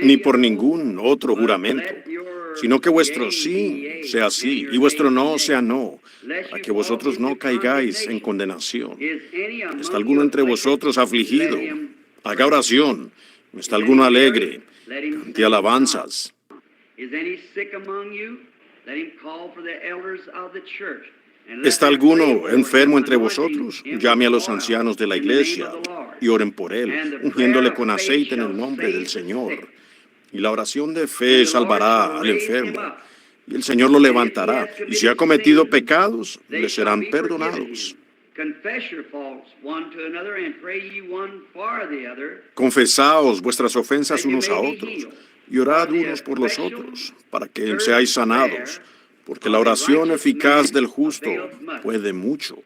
ni por ningún otro juramento, sino que vuestro sí sea sí y vuestro no sea no, para que vosotros no caigáis en condenación. ¿Está alguno entre vosotros afligido? Haga oración. ¿Está alguno alegre? Cante alabanzas. ¿Está alguno enfermo entre vosotros? Llame a los ancianos de la iglesia y oren por él, ungiéndole con aceite en el nombre del Señor. Y la oración de fe salvará al enfermo, y el Señor lo levantará. Y si ha cometido pecados, le serán perdonados. Confesaos vuestras ofensas unos a otros, y orad unos por los otros, para que seáis sanados, porque la oración eficaz del justo puede mucho.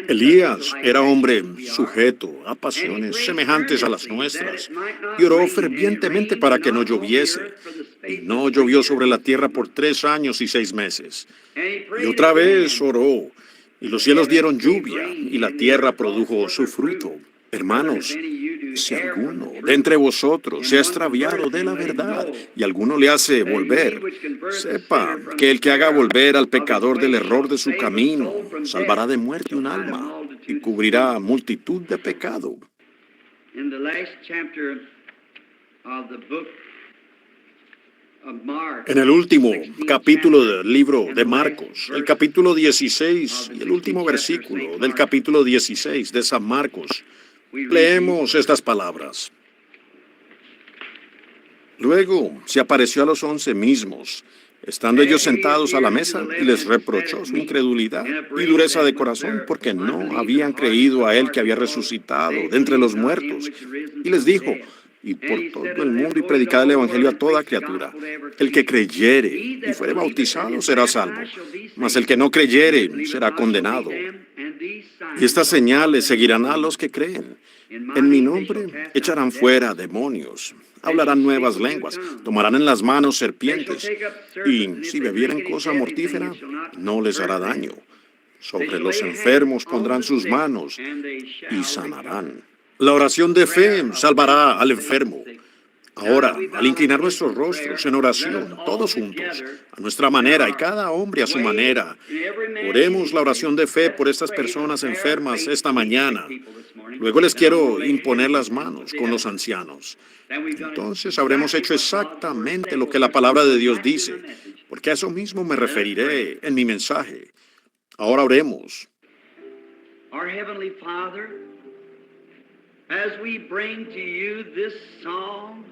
Elías era hombre sujeto a pasiones semejantes a las nuestras, y oró fervientemente para que no lloviese. Y no llovió sobre la tierra por 3 años y 6 meses. Y otra vez oró, y los cielos dieron lluvia, y la tierra produjo su fruto. Hermanos, si alguno de entre vosotros se ha extraviado de la verdad y alguno le hace volver, sepa que el que haga volver al pecador del error de su camino salvará de muerte un alma y cubrirá multitud de pecado. En el último capítulo del libro de Marcos, el capítulo 16 y el último versículo del capítulo 16 de San Marcos, leemos estas palabras. Luego se apareció a los 11 mismos, estando ellos sentados a la mesa, y les reprochó su incredulidad y dureza de corazón, porque no habían creído a él que había resucitado de entre los muertos. Y les dijo: y por todo el mundo y predicad el evangelio a toda criatura. El que creyere y fuere bautizado será salvo, mas el que no creyere será condenado. Y estas señales seguirán a los que creen. En mi nombre echarán fuera demonios, hablarán nuevas lenguas, tomarán en las manos serpientes, y si bebieren cosa mortífera, no les hará daño. Sobre los enfermos pondrán sus manos y sanarán. La oración de fe salvará al enfermo. Ahora, al inclinar nuestros rostros en oración, todos juntos, a nuestra manera y cada hombre a su manera, oremos la oración de fe por estas personas enfermas esta mañana. Luego les quiero imponer las manos con los ancianos. Entonces habremos hecho exactamente lo que la palabra de Dios dice, porque a eso mismo me referiré en mi mensaje. Ahora oremos. Our Heavenly Father, as we bring to you this song,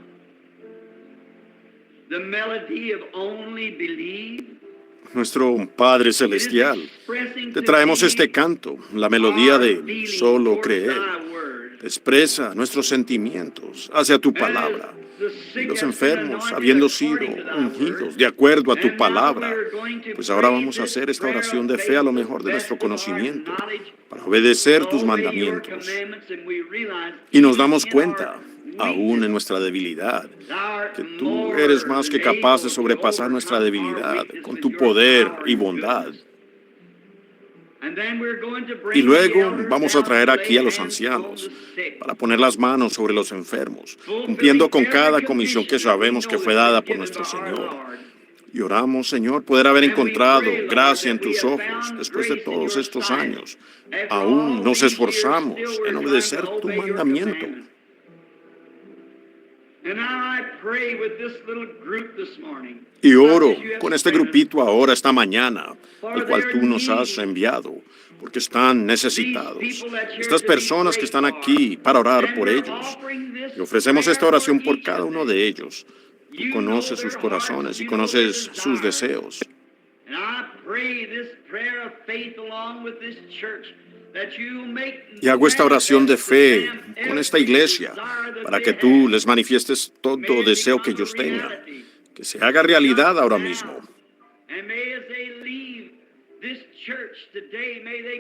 the melody of Only Believe, Nuestro Padre Celestial, te traemos este canto, la melodía de Solo Creer. Expresa nuestros sentimientos hacia tu palabra. Y los enfermos, habiendo sido ungidos de acuerdo a tu palabra, pues ahora vamos a hacer esta oración de fe a lo mejor de nuestro conocimiento, para obedecer tus mandamientos. Y nos damos cuenta, aún en nuestra debilidad, que tú eres más que capaz de sobrepasar nuestra debilidad con tu poder y bondad. Y luego vamos a traer aquí a los ancianos para poner las manos sobre los enfermos, cumpliendo con cada comisión que sabemos que fue dada por nuestro Señor. Y oramos, Señor, poder haber encontrado gracia en tus ojos después de todos estos años. Aún nos esforzamos en obedecer tu mandamiento. Y oro con este grupito ahora, esta mañana, al cual tú nos has enviado, porque están necesitados. Estas personas que están aquí para orar por ellos. Y ofrecemos esta oración por cada uno de ellos. Tú conoces sus corazones y conoces sus deseos. Y hago esta oración de fe con esta iglesia para que tú les manifiestes todo deseo que ellos tengan, que se haga realidad ahora mismo.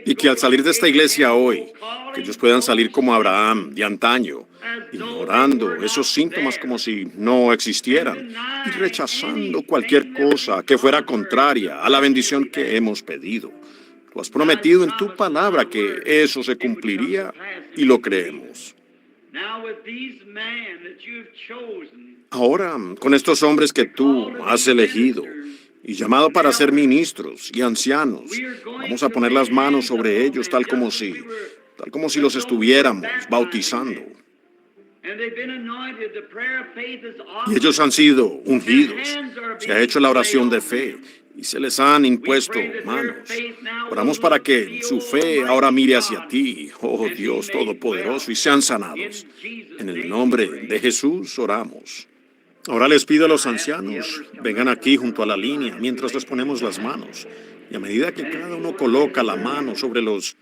Y que al salir de esta iglesia hoy, que ellos puedan salir como Abraham de antaño, ignorando esos síntomas como si no existieran y rechazando cualquier cosa que fuera contraria a la bendición que hemos pedido. Tú has prometido en tu palabra que eso se cumpliría y lo creemos. Now with these men that you've chosen, Ahora, con estos hombres que tú has elegido y llamado para ser ministros y ancianos, vamos a poner las manos sobre ellos tal como si los estuviéramos bautizando. and they've been anointed, the prayer of faith is Y ellos offered. han sido ungidos. Se ha hecho la oración de fe y se les han impuesto manos. Oramos para que su fe ahora mire hacia ti, oh Dios Todopoderoso, y sean sanados. En el nombre de Jesús oramos. Ahora les pido a los ancianos, vengan aquí junto a la línea mientras les ponemos las manos. Y a medida que cada uno coloca la mano sobre los...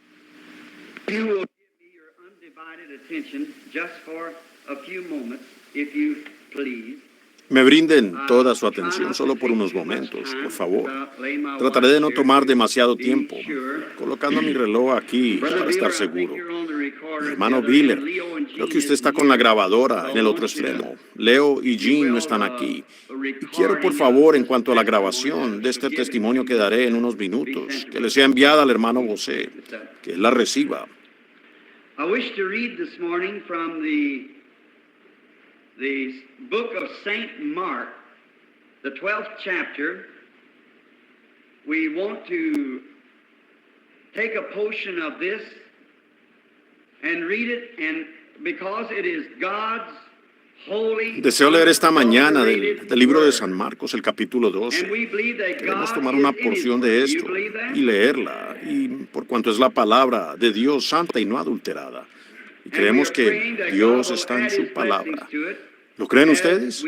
You will give me your undivided attention just for a few moments, if you please. Me brinden toda su atención solo por unos momentos, por favor. Trataré de no tomar demasiado tiempo, colocando mi reloj aquí para estar seguro. Mi hermano Biller, creo que usted está con la grabadora en el otro extremo. Leo y Jean no están aquí. Y quiero, por favor, en cuanto a la grabación de este testimonio que daré en unos minutos, que le sea enviada al hermano José, que él la reciba. I wish to read this morning from the book of St. Mark, the 12th chapter. We want to take a portion of this and read it, and because it is God's holy... Deseo leer esta mañana del libro de San Marcos, el capítulo 12. And we believe that Queremos God tomar una is in His porción de Word. esto You believe that? y leerla, y por cuanto es la palabra de Dios santa y no adulterada. Y creemos que Dios está en su palabra. ¿Lo creen ustedes?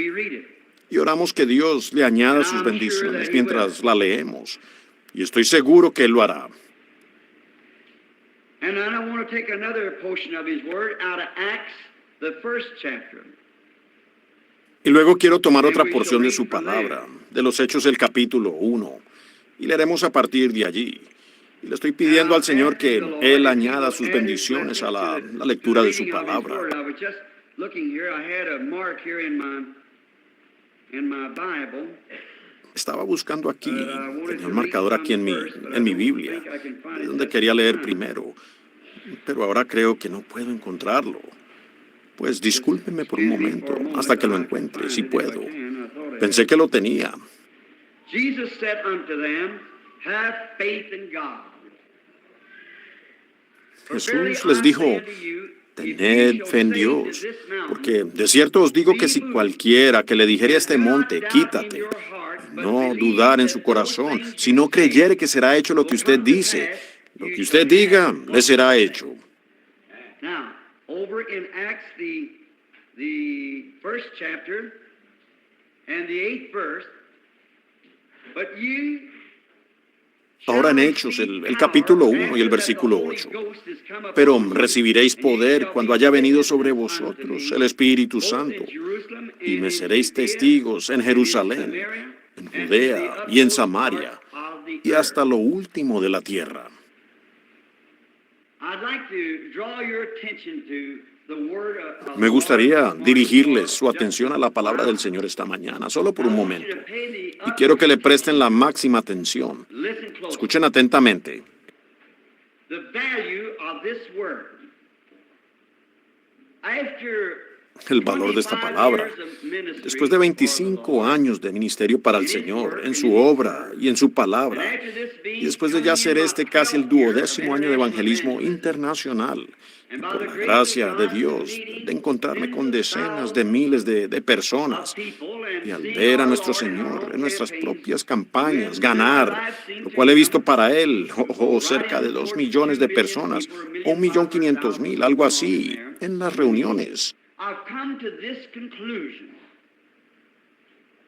Y oramos que Dios le añada sus bendiciones mientras la leemos. Y estoy seguro que Él lo hará. And then I want to take another portion of His Word out of Acts, the first chapter. Y luego quiero tomar otra porción de su palabra, de los Hechos del capítulo 1, y leeremos a partir de allí. Y le estoy pidiendo al Señor que Él añada sus bendiciones a la lectura de su palabra. I was just looking here. I had a mark here in my Bible. Estaba buscando aquí, tenía un marcador aquí en mi Biblia, de donde quería leer primero, pero ahora creo que no puedo encontrarlo. Pues discúlpeme por un momento, hasta que lo encuentre, si puedo. Pensé que lo tenía. Jesus said unto them, have faith in God. Jesús les dijo, tened fe en Dios, porque de cierto os digo que si cualquiera que le dijere a este monte, quítate, no dudar en su corazón, si no creyere que será hecho lo que usted dice, lo que usted diga, le será hecho. Now, over in Acts, the first chapter and the 8th verse, but you Ahora en Hechos, el capítulo 1 y el versículo 8. Pero recibiréis poder cuando haya venido sobre vosotros el Espíritu Santo, y me seréis testigos en Jerusalén, en Judea y en Samaria, y hasta lo último de la tierra. Me gustaría dirigirles su atención a la palabra del Señor esta mañana, solo por un momento. Y quiero que le presten la máxima atención. Escuchen atentamente. El valor de esta palabra. Después de 25 años de ministerio para el Señor, en su obra y en su palabra, y después de ya ser casi el 12º año de evangelismo internacional, y por la gracia de Dios, de encontrarme con decenas de miles de personas, y al ver a nuestro Señor en nuestras propias campañas ganar, lo cual he visto para Él, cerca de 2 millones de personas, o 1.500.000, algo así, en las reuniones. I've come to this conclusion,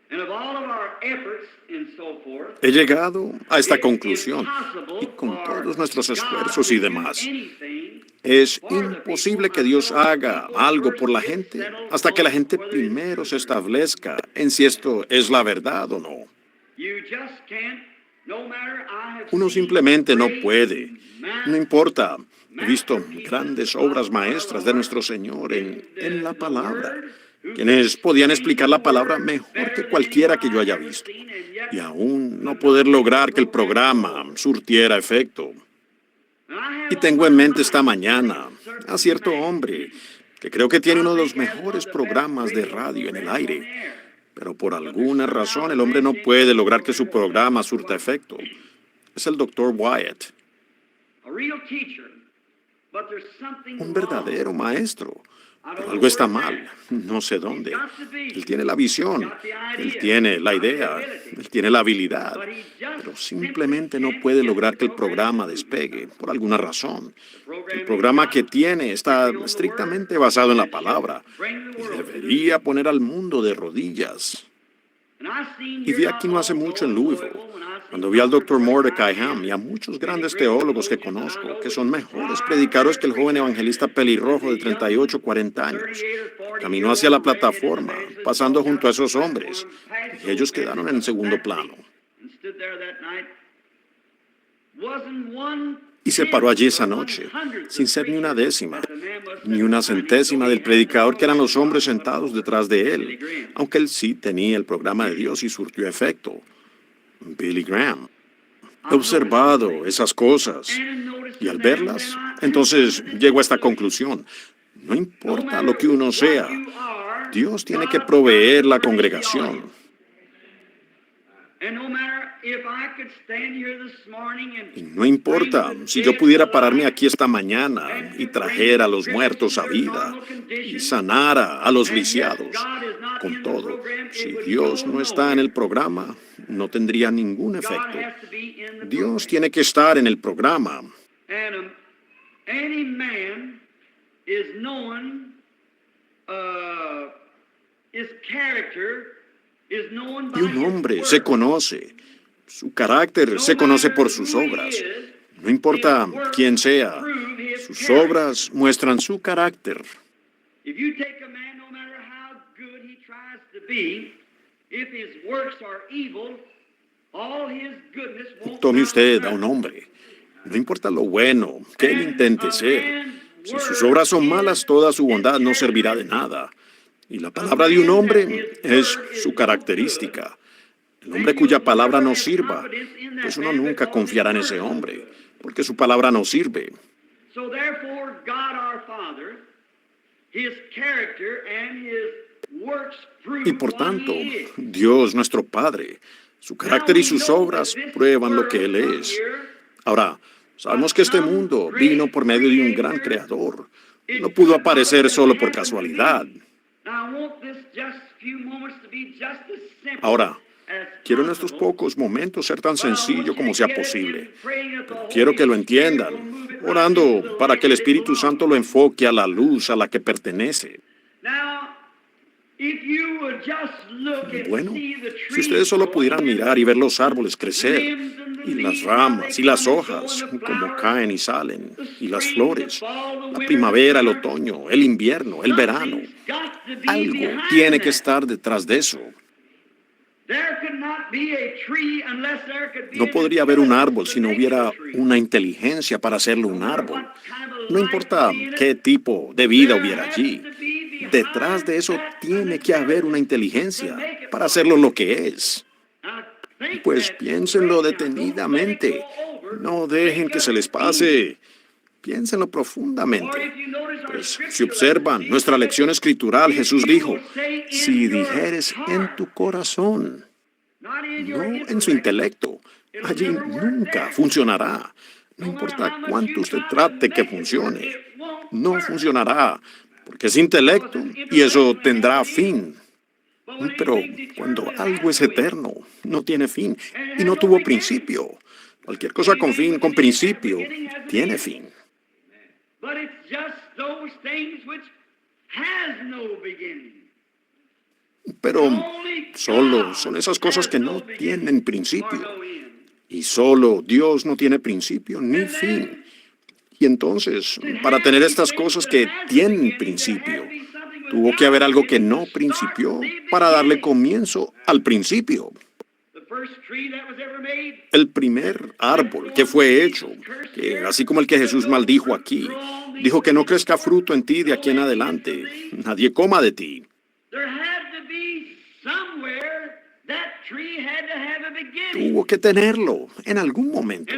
and of all of our efforts and so forth, He llegado a esta conclusión, y con todos nuestros esfuerzos y demás, es imposible que Dios haga algo por la gente hasta que la gente primero se establezca en si esto es la verdad o no. Uno simplemente no puede, no importa. He visto grandes obras maestras de nuestro Señor en la palabra, quienes podían explicar la palabra mejor que cualquiera que yo haya visto, y aún no poder lograr que el programa surtiera efecto. Y tengo en mente esta mañana a cierto hombre que creo que tiene uno de los mejores programas de radio en el aire. Pero por alguna razón el hombre no puede lograr que su programa surta efecto. Es el Dr. Wyatt, un verdadero maestro. Pero algo está mal, no sé dónde. Él tiene la visión, él tiene la idea, él tiene la habilidad, pero simplemente no puede lograr que el programa despegue, por alguna razón. El programa que tiene está estrictamente basado en la palabra y debería poner al mundo de rodillas. Y vi aquí no hace mucho en Louisville, cuando vi al Dr. Mordecai Ham y a muchos grandes teólogos que conozco, que son mejores predicadores que el joven evangelista pelirrojo de 38 o 40 años. Caminó hacia la plataforma, pasando junto a esos hombres, y ellos quedaron en segundo plano. Y se paró allí esa noche, sin ser ni una décima, ni una centésima del predicador que eran los hombres sentados detrás de él, aunque él sí tenía el programa de Dios y surtió efecto. Billy Graham. He observado esas cosas y al verlas, entonces llego a esta conclusión. No importa lo que uno sea, Dios tiene que proveer la congregación. Y no importa si yo pudiera pararme aquí esta mañana y trajera a los muertos a vida y sanara a los lisiados. Con todo, si Dios no está en el programa, no tendría ningún efecto. Dios tiene que estar en el programa. Y un hombre se conoce. Su carácter se conoce por sus obras. No importa quién sea, sus obras muestran su carácter. Tome usted a un hombre. No importa lo bueno que él intente ser. Si sus obras son malas, toda su bondad no servirá de nada. Y la palabra de un hombre es su característica. El hombre cuya palabra no sirva, pues uno nunca confiará en ese hombre, porque su palabra no sirve. Y por tanto, Dios nuestro Padre, su carácter y sus obras prueban lo que Él es. Ahora, sabemos que este mundo vino por medio de un gran creador. No pudo aparecer solo por casualidad. Ahora, quiero en estos pocos momentos ser tan sencillo como sea posible. Pero quiero que lo entiendan, orando para que el Espíritu Santo lo enfoque a la luz a la que pertenece. Bueno, si ustedes solo pudieran mirar y ver los árboles crecer, y las ramas y las hojas, como caen y salen, y las flores, la primavera, el otoño, el invierno, el verano, algo tiene que estar detrás de eso. No podría haber un árbol si no hubiera una inteligencia para hacerlo un árbol. No importa qué tipo de vida hubiera allí. Detrás de eso tiene que haber una inteligencia para hacerlo lo que es. Pues piénsenlo detenidamente. No dejen que se les pase. Piénsenlo profundamente. Pues si observan nuestra lección escritural, Jesús dijo, si dijeres en tu corazón, no en su intelecto, allí nunca funcionará. No importa cuánto usted trate que funcione, no funcionará, porque es intelecto y eso tendrá fin. Pero cuando algo es eterno, no tiene fin y no tuvo principio. Cualquier cosa con fin, con principio, tiene fin. Pero solo son esas cosas que no tienen principio. Y solo Dios no tiene principio ni fin. Y entonces, para tener estas cosas que tienen principio, tuvo que haber algo que no principió para darle comienzo al principio. El primer árbol que fue hecho, que así como el que Jesús maldijo aquí, dijo que no crezca fruto en ti de aquí en adelante, nadie coma de ti. Tuvo que tenerlo en algún momento.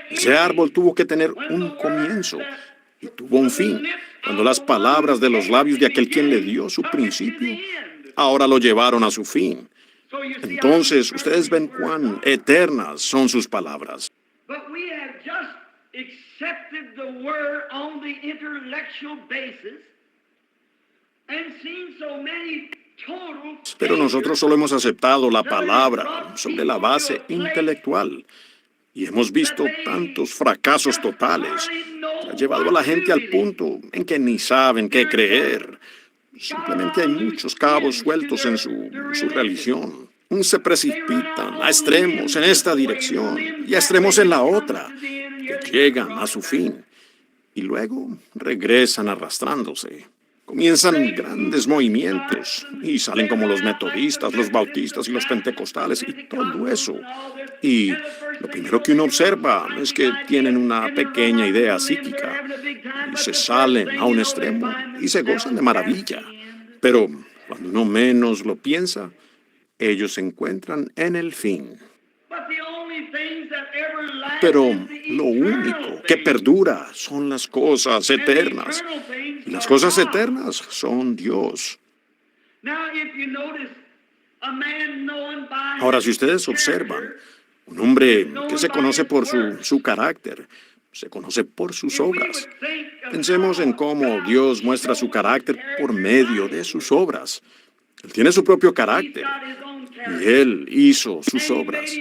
Ese árbol tuvo que tener un comienzo y tuvo un fin. cuando las palabras de los labios de aquel quien le dio su principio, ahora lo llevaron a su fin. Entonces, ustedes ven cuán eternas son sus palabras. But we have just accepted the word on the intellectual basis and seen so many total Pero nosotros solo hemos aceptado la palabra sobre la base intelectual y hemos visto tantos fracasos totales que ha llevado a la gente al punto en que ni saben qué creer. Simplemente hay muchos cabos sueltos en su religión. Se precipitan a extremos en esta dirección y a extremos en la otra, que llegan a su fin y luego regresan arrastrándose. Comienzan grandes movimientos y salen como los metodistas, los bautistas y los pentecostales y todo eso. Y lo primero que uno observa es que tienen una pequeña idea psíquica y se salen a un extremo y se gozan de maravilla. Pero cuando uno menos lo piensa, ellos se encuentran en el fin. Pero lo único que perdura son las cosas eternas. Y las cosas eternas son Dios. Ahora, si ustedes observan, un hombre que se conoce por su carácter, se conoce por sus obras. Pensemos en cómo Dios muestra su carácter por medio de sus obras. Él tiene su propio carácter y Él hizo sus obras.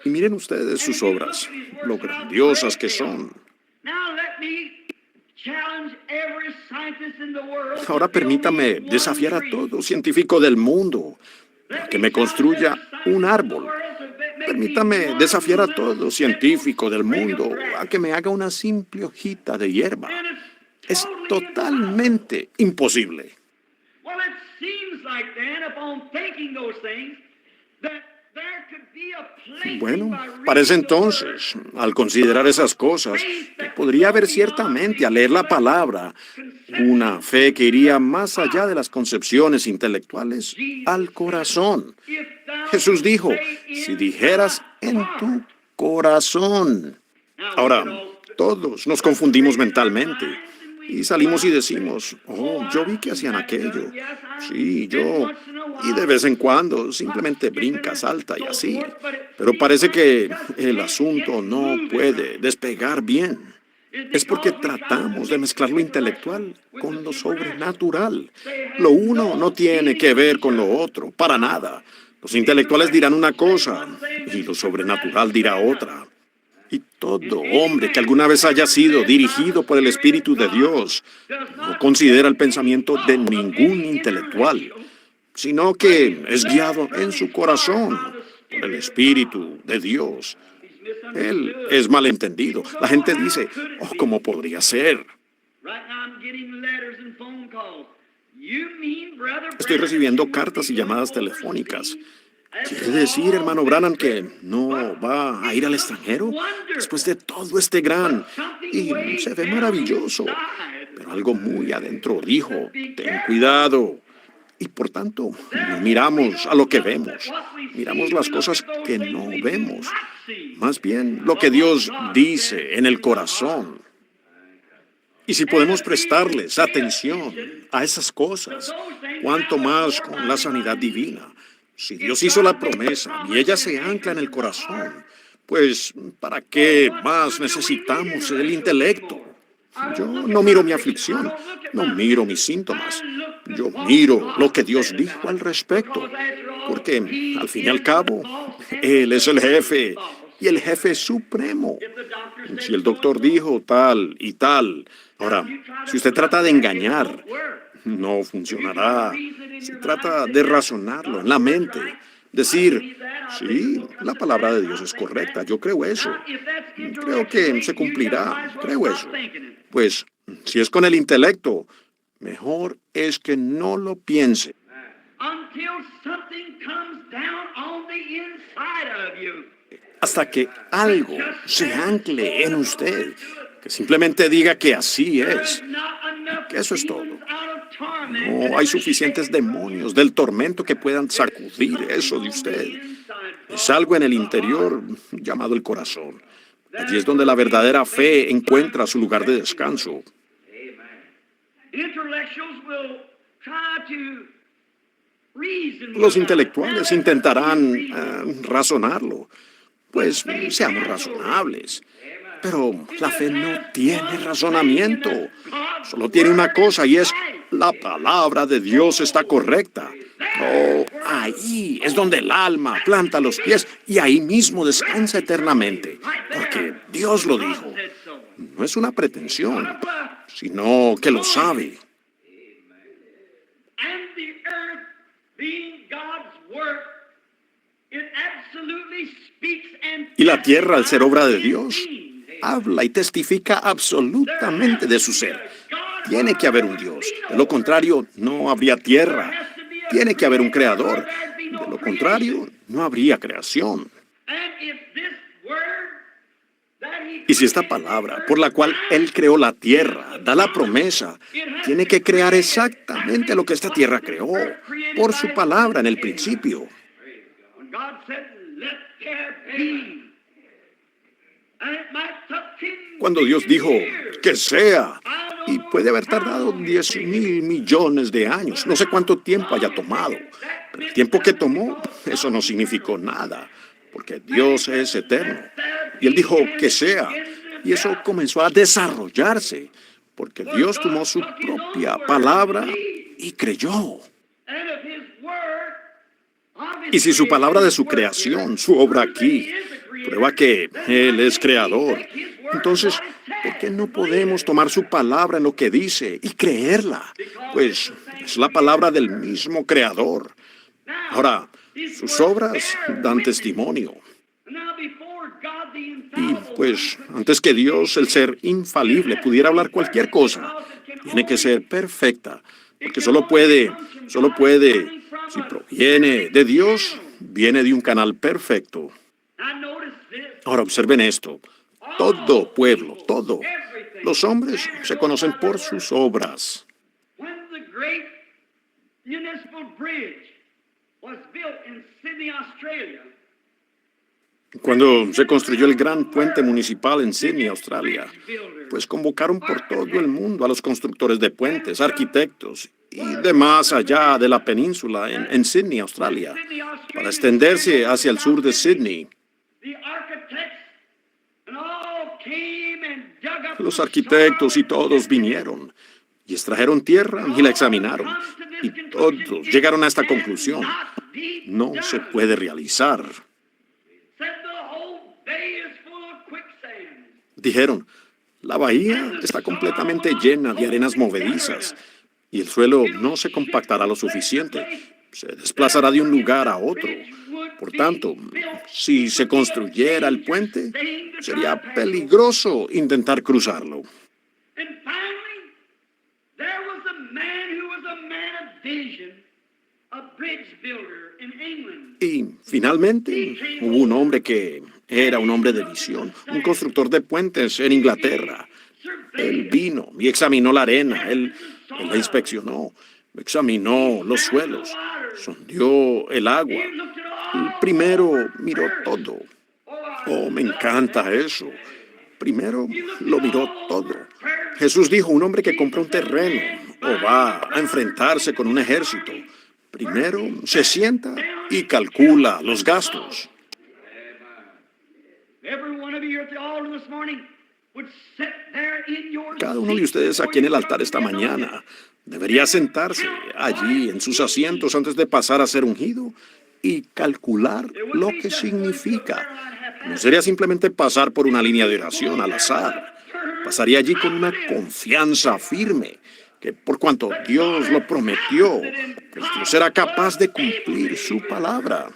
Y miren ustedes sus obras, lo grandiosas que son. Ahora permítame desafiar a todo científico del mundo a que me construya un árbol. Permítame desafiar a todo científico del mundo a que me haga una simple hojita de hierba. Es totalmente imposible. Bueno, parece entonces, al considerar esas cosas, que podría haber ciertamente, al leer la palabra, una fe que iría más allá de las concepciones intelectuales al corazón. Jesús dijo, si dijeras en tu corazón. Ahora, todos nos confundimos mentalmente y salimos y decimos, oh, yo vi que hacían aquello. Sí, yo. Y de vez en cuando simplemente brinca, salta y así. Pero parece que el asunto no puede despegar bien. Es porque tratamos de mezclar lo intelectual con lo sobrenatural. Lo uno no tiene que ver con lo otro, para nada. Los intelectuales dirán una cosa y lo sobrenatural dirá otra. Y todo hombre que alguna vez haya sido dirigido por el Espíritu de Dios no considera el pensamiento de ningún intelectual, sino que es guiado en su corazón por el Espíritu de Dios. Él es malentendido. La gente dice, oh, ¿cómo podría ser? Estoy recibiendo cartas y llamadas telefónicas. ¿Quiere decir, hermano Branham, que no va a ir al extranjero después de todo este gran? Y se ve maravilloso. Pero algo muy adentro dijo, ten cuidado. Y por tanto, no miramos a lo que vemos. Miramos las cosas que no vemos. Más bien, lo que Dios dice en el corazón. Y si podemos prestarles atención a esas cosas, cuanto más con la sanidad divina. Si Dios hizo la promesa y ella se ancla en el corazón, pues ¿para qué más necesitamos el intelecto? Yo no miro mi aflicción, no miro mis síntomas. Yo miro lo que Dios dijo al respecto, porque al fin y al cabo, Él es el jefe y el jefe supremo. Si el doctor dijo tal y tal, ahora, si usted trata de engañar, no funcionará. Se trata de razonarlo en la mente. Decir, sí, la palabra de Dios es correcta, yo creo eso. Creo que se cumplirá, creo eso. Pues, si es con el intelecto, mejor es que no lo piense. Hasta que algo se ancle en usted, que simplemente diga que así es, que eso es todo. No hay suficientes demonios del tormento que puedan sacudir eso de usted. Es algo en el interior llamado el corazón. Allí es donde la verdadera fe encuentra su lugar de descanso. intellectuals will try to reason Los with us. intelectuales intentarán razonarlo. Pues seamos razonables. Pero la fe no tiene razonamiento. Solo tiene una cosa y es la palabra de Dios está correcta. Oh, ahí es donde el alma planta los pies y ahí mismo descansa eternamente. Porque Dios lo dijo. No es una pretensión, sino que lo sabe. And the earth being God's work, it absolutely speaks and Y la tierra, al ser obra de Dios, habla y testifica absolutamente de su ser. Tiene que haber un Dios. De lo contrario, no habría tierra. Tiene que haber un creador. De lo contrario, no habría creación. And if this word that he Y si esta palabra, por la cual Él creó la tierra, da la promesa, tiene que crear exactamente lo que esta tierra creó, por su palabra en el principio. when God said, "Let there be," and it might took 10 Cuando Dios dijo, years. que sea, y puede haber tardado 10.000 millones de años, no sé cuánto tiempo haya tomado, pero el tiempo que tomó, eso no significó nada, porque Dios es eterno. Y Él dijo, que sea, y eso comenzó a desarrollarse, porque Dios tomó su propia palabra y creyó. And if his word, Y si su obviously, palabra de his su word creación, here, su obra proves that he aquí, is the creator, prueba que Él es creador, take his word entonces, for what it ¿por qué says no and podemos believe it? tomar su palabra en lo que dice y creerla? Pues es la palabra del mismo creador. Now, Ahora, his sus words obras bear dan witness. testimonio. Now, before God, the Y infallible pues, one, antes que Dios, el ser infalible, pudiera hablar cualquier cosa, tiene que ser perfecta, porque solo puede, si proviene de Dios, viene de un canal perfecto. now notice this. Ahora observen esto. Todo pueblo, todo, Everything. los hombres se conocen por sus obras. When the great municipal bridge was built in Sydney, Australia, Cuando se construyó el gran puente municipal en Sydney, Australia, pues convocaron por todo el mundo a los constructores de puentes, arquitectos y demás allá de la península en Sydney, Australia, para extenderse hacia el sur de Sydney. the architects and all came and dug up Los the arquitectos y soil todos vinieron y extrajeron tierra y la examinaron. Y todos llegaron a esta conclusión. No se puede realizar. Said the whole bay is full of quicksand. Dijeron, la bahía está completamente llena de arenas movedizas y el suelo no se compactará lo suficiente. Se desplazará de un lugar a otro. Por tanto, si se construyera el puente, sería peligroso intentar cruzarlo. And finally, there was a man who was a man of vision, a bridge builder in England. Y finalmente hubo un hombre que era un hombre de visión, un constructor de puentes en Inglaterra. Él vino y examinó la arena, él la inspeccionó, examinó los suelos, sondeó el agua. Y primero miró todo. Oh, me encanta eso. Primero lo miró todo. Jesús dijo, un hombre que compra un terreno o va a enfrentarse con un ejército, primero se sienta y calcula los gastos. Every one of you at the altar this morning would sit there in your Cada uno de ustedes aquí en el altar esta mañana debería sentarse allí en sus asientos antes de pasar a ser ungido y calcular lo que significa. No sería simplemente pasar por una línea de oración al azar. Pasaría allí con una confianza firme que por cuanto Dios lo prometió, pues Dios será capaz de cumplir su palabra.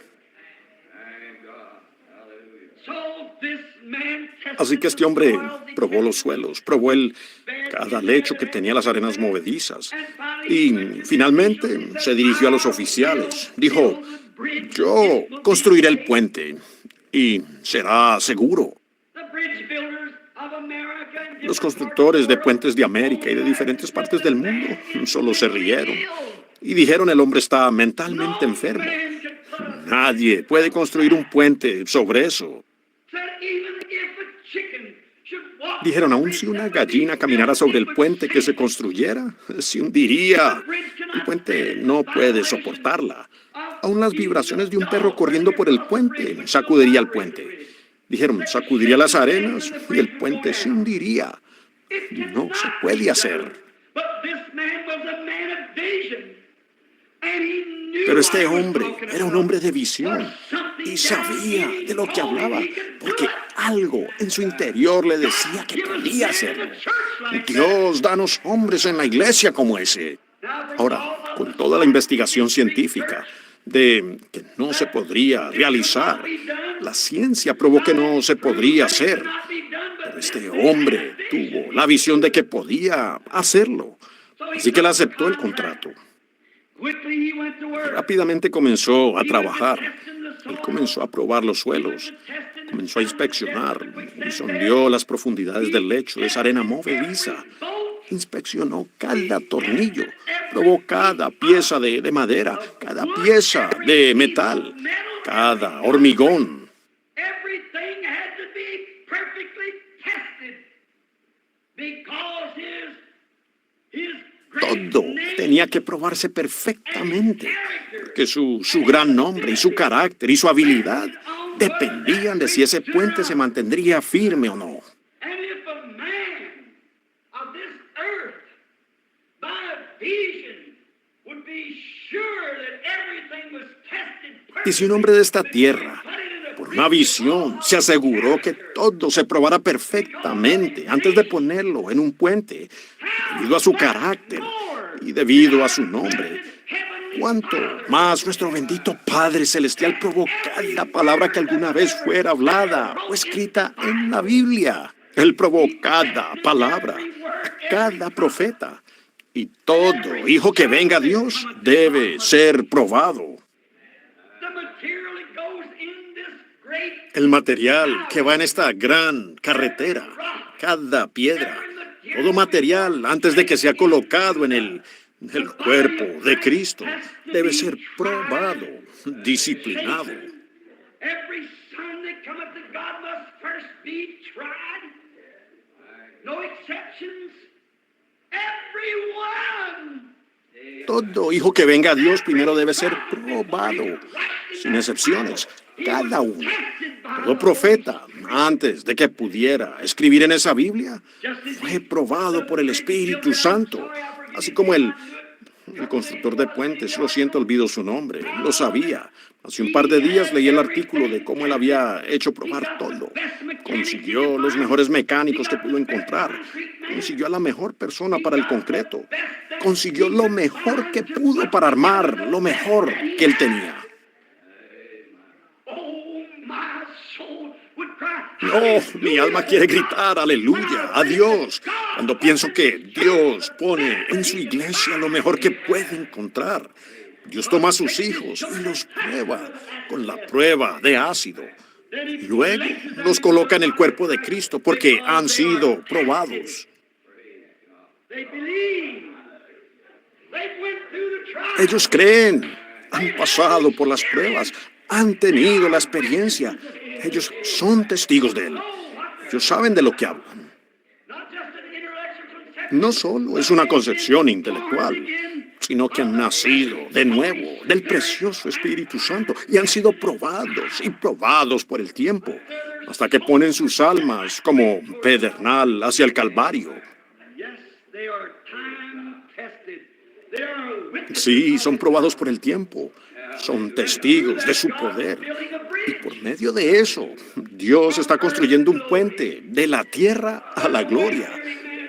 Así que este hombre probó los suelos, probó cada lecho que tenía las arenas movedizas y finalmente se dirigió a los oficiales. Dijo, yo construiré el puente y será seguro. Los constructores de puentes de América y de diferentes partes del mundo solo se rieron y dijeron, el hombre está mentalmente enfermo. Nadie puede construir un puente sobre eso. Dijeron, aun si una gallina caminara sobre el puente que se construyera, se hundiría. El puente no puede soportarla. Aun las vibraciones de un perro corriendo por el puente sacudiría el puente. Dijeron, sacudiría las arenas y el puente se hundiría. No se puede hacer. Pero este hombre era un hombre de visión y sabía de lo que hablaba, porque algo en su interior le decía que podía hacerlo. Dios, danos hombres en la iglesia como ese. Ahora, con toda la investigación científica de que no se podría realizar, la ciencia probó que no se podría hacer. Pero este hombre tuvo la visión de que podía hacerlo, así que él aceptó el contrato. Rápidamente comenzó a trabajar. Él comenzó a probar los suelos, comenzó a inspeccionar y sondeó las profundidades del lecho, esa arena movediza. Inspeccionó cada tornillo, probó cada pieza de madera, cada pieza de metal, cada hormigón. Todo tenía que probarse perfectamente, porque su gran nombre y su carácter y su habilidad dependían de si ese puente se mantendría firme o no. Y si un hombre de esta tierra, por una visión, se aseguró que todo se probara perfectamente antes de ponerlo en un puente, debido a su carácter y debido a su nombre, ¿cuánto más nuestro bendito Padre Celestial probó cada palabra que alguna vez fuera hablada o escrita en la Biblia? Él probó cada palabra, a cada profeta. Y todo hijo que venga a Dios debe ser probado. El material que va en esta gran carretera, cada piedra, todo material antes de que sea colocado en el cuerpo de Cristo, debe ser probado, disciplinado. Todo hijo que venga a Dios primero debe ser probado, sin excepciones, cada uno. Todo profeta, antes de que pudiera escribir en esa Biblia, fue probado por el Espíritu Santo, así como el constructor de puentes. Lo siento, olvido su nombre, lo sabía. Hace un par de días leí el artículo de cómo él había hecho probar todo. Consiguió los mejores mecánicos que pudo encontrar. Consiguió a la mejor persona para el concreto. Consiguió lo mejor que pudo para armar lo mejor que él tenía. No, mi alma quiere gritar aleluya a Dios cuando pienso que Dios pone en su iglesia lo mejor que puede encontrar. Dios toma a sus hijos y los prueba con la prueba de ácido. Luego los coloca en el cuerpo de Cristo porque han sido probados. Ellos creen, han pasado por las pruebas, han tenido la experiencia. Ellos son testigos de él. Ellos saben de lo que hablan. No solo es una concepción intelectual, sino que han nacido de nuevo del precioso Espíritu Santo y han sido probados y probados por el tiempo, hasta que ponen sus almas como pedernal hacia el Calvario. Sí, son probados por el tiempo. Son testigos de su poder. Y por medio de eso, Dios está construyendo un puente de la tierra a la gloria,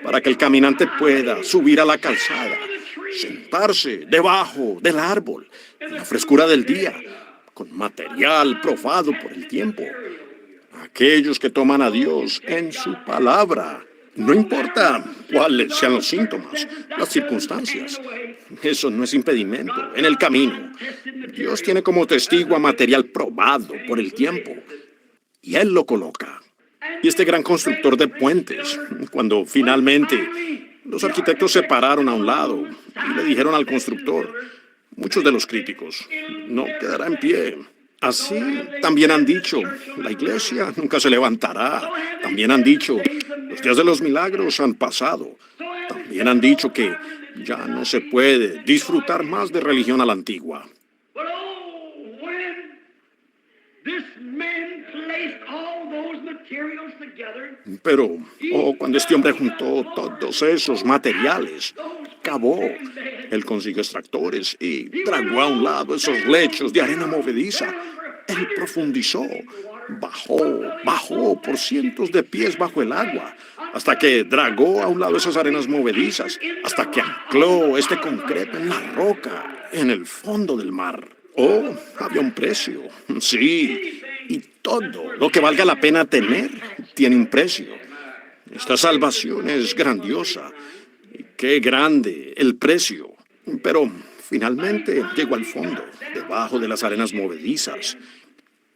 para que el caminante pueda subir a la calzada, sentarse debajo del árbol, en la frescura del día, con material probado por el tiempo. Aquellos que toman a Dios en su palabra, no importa cuáles sean los síntomas, las circunstancias, eso no es impedimento en el camino. Dios tiene como testigo a material probado por el tiempo, y Él lo coloca. Y este gran constructor de puentes, cuando finalmente los arquitectos se pararon a un lado y le dijeron al constructor, muchos de los críticos, no quedará en pie, Así también han dicho, la iglesia nunca se levantará. También han dicho, los días de los milagros han pasado. También han dicho que ya no se puede disfrutar más de religión a la antigua. But oh, when this man placed all those materials together, Pero, cuando este hombre juntó todos esos materiales, cavó, él consiguió extractores y tragó a un lado esos lechos de arena movediza. Él profundizó, bajó por cientos de pies bajo el agua, hasta que dragó a un lado esas arenas movedizas, hasta que ancló este concreto en la roca, en el fondo del mar. Oh, había un precio, sí, y todo lo que valga la pena tener tiene un precio. Esta salvación es grandiosa, y qué grande el precio, pero finalmente llegó al fondo, debajo de las arenas movedizas.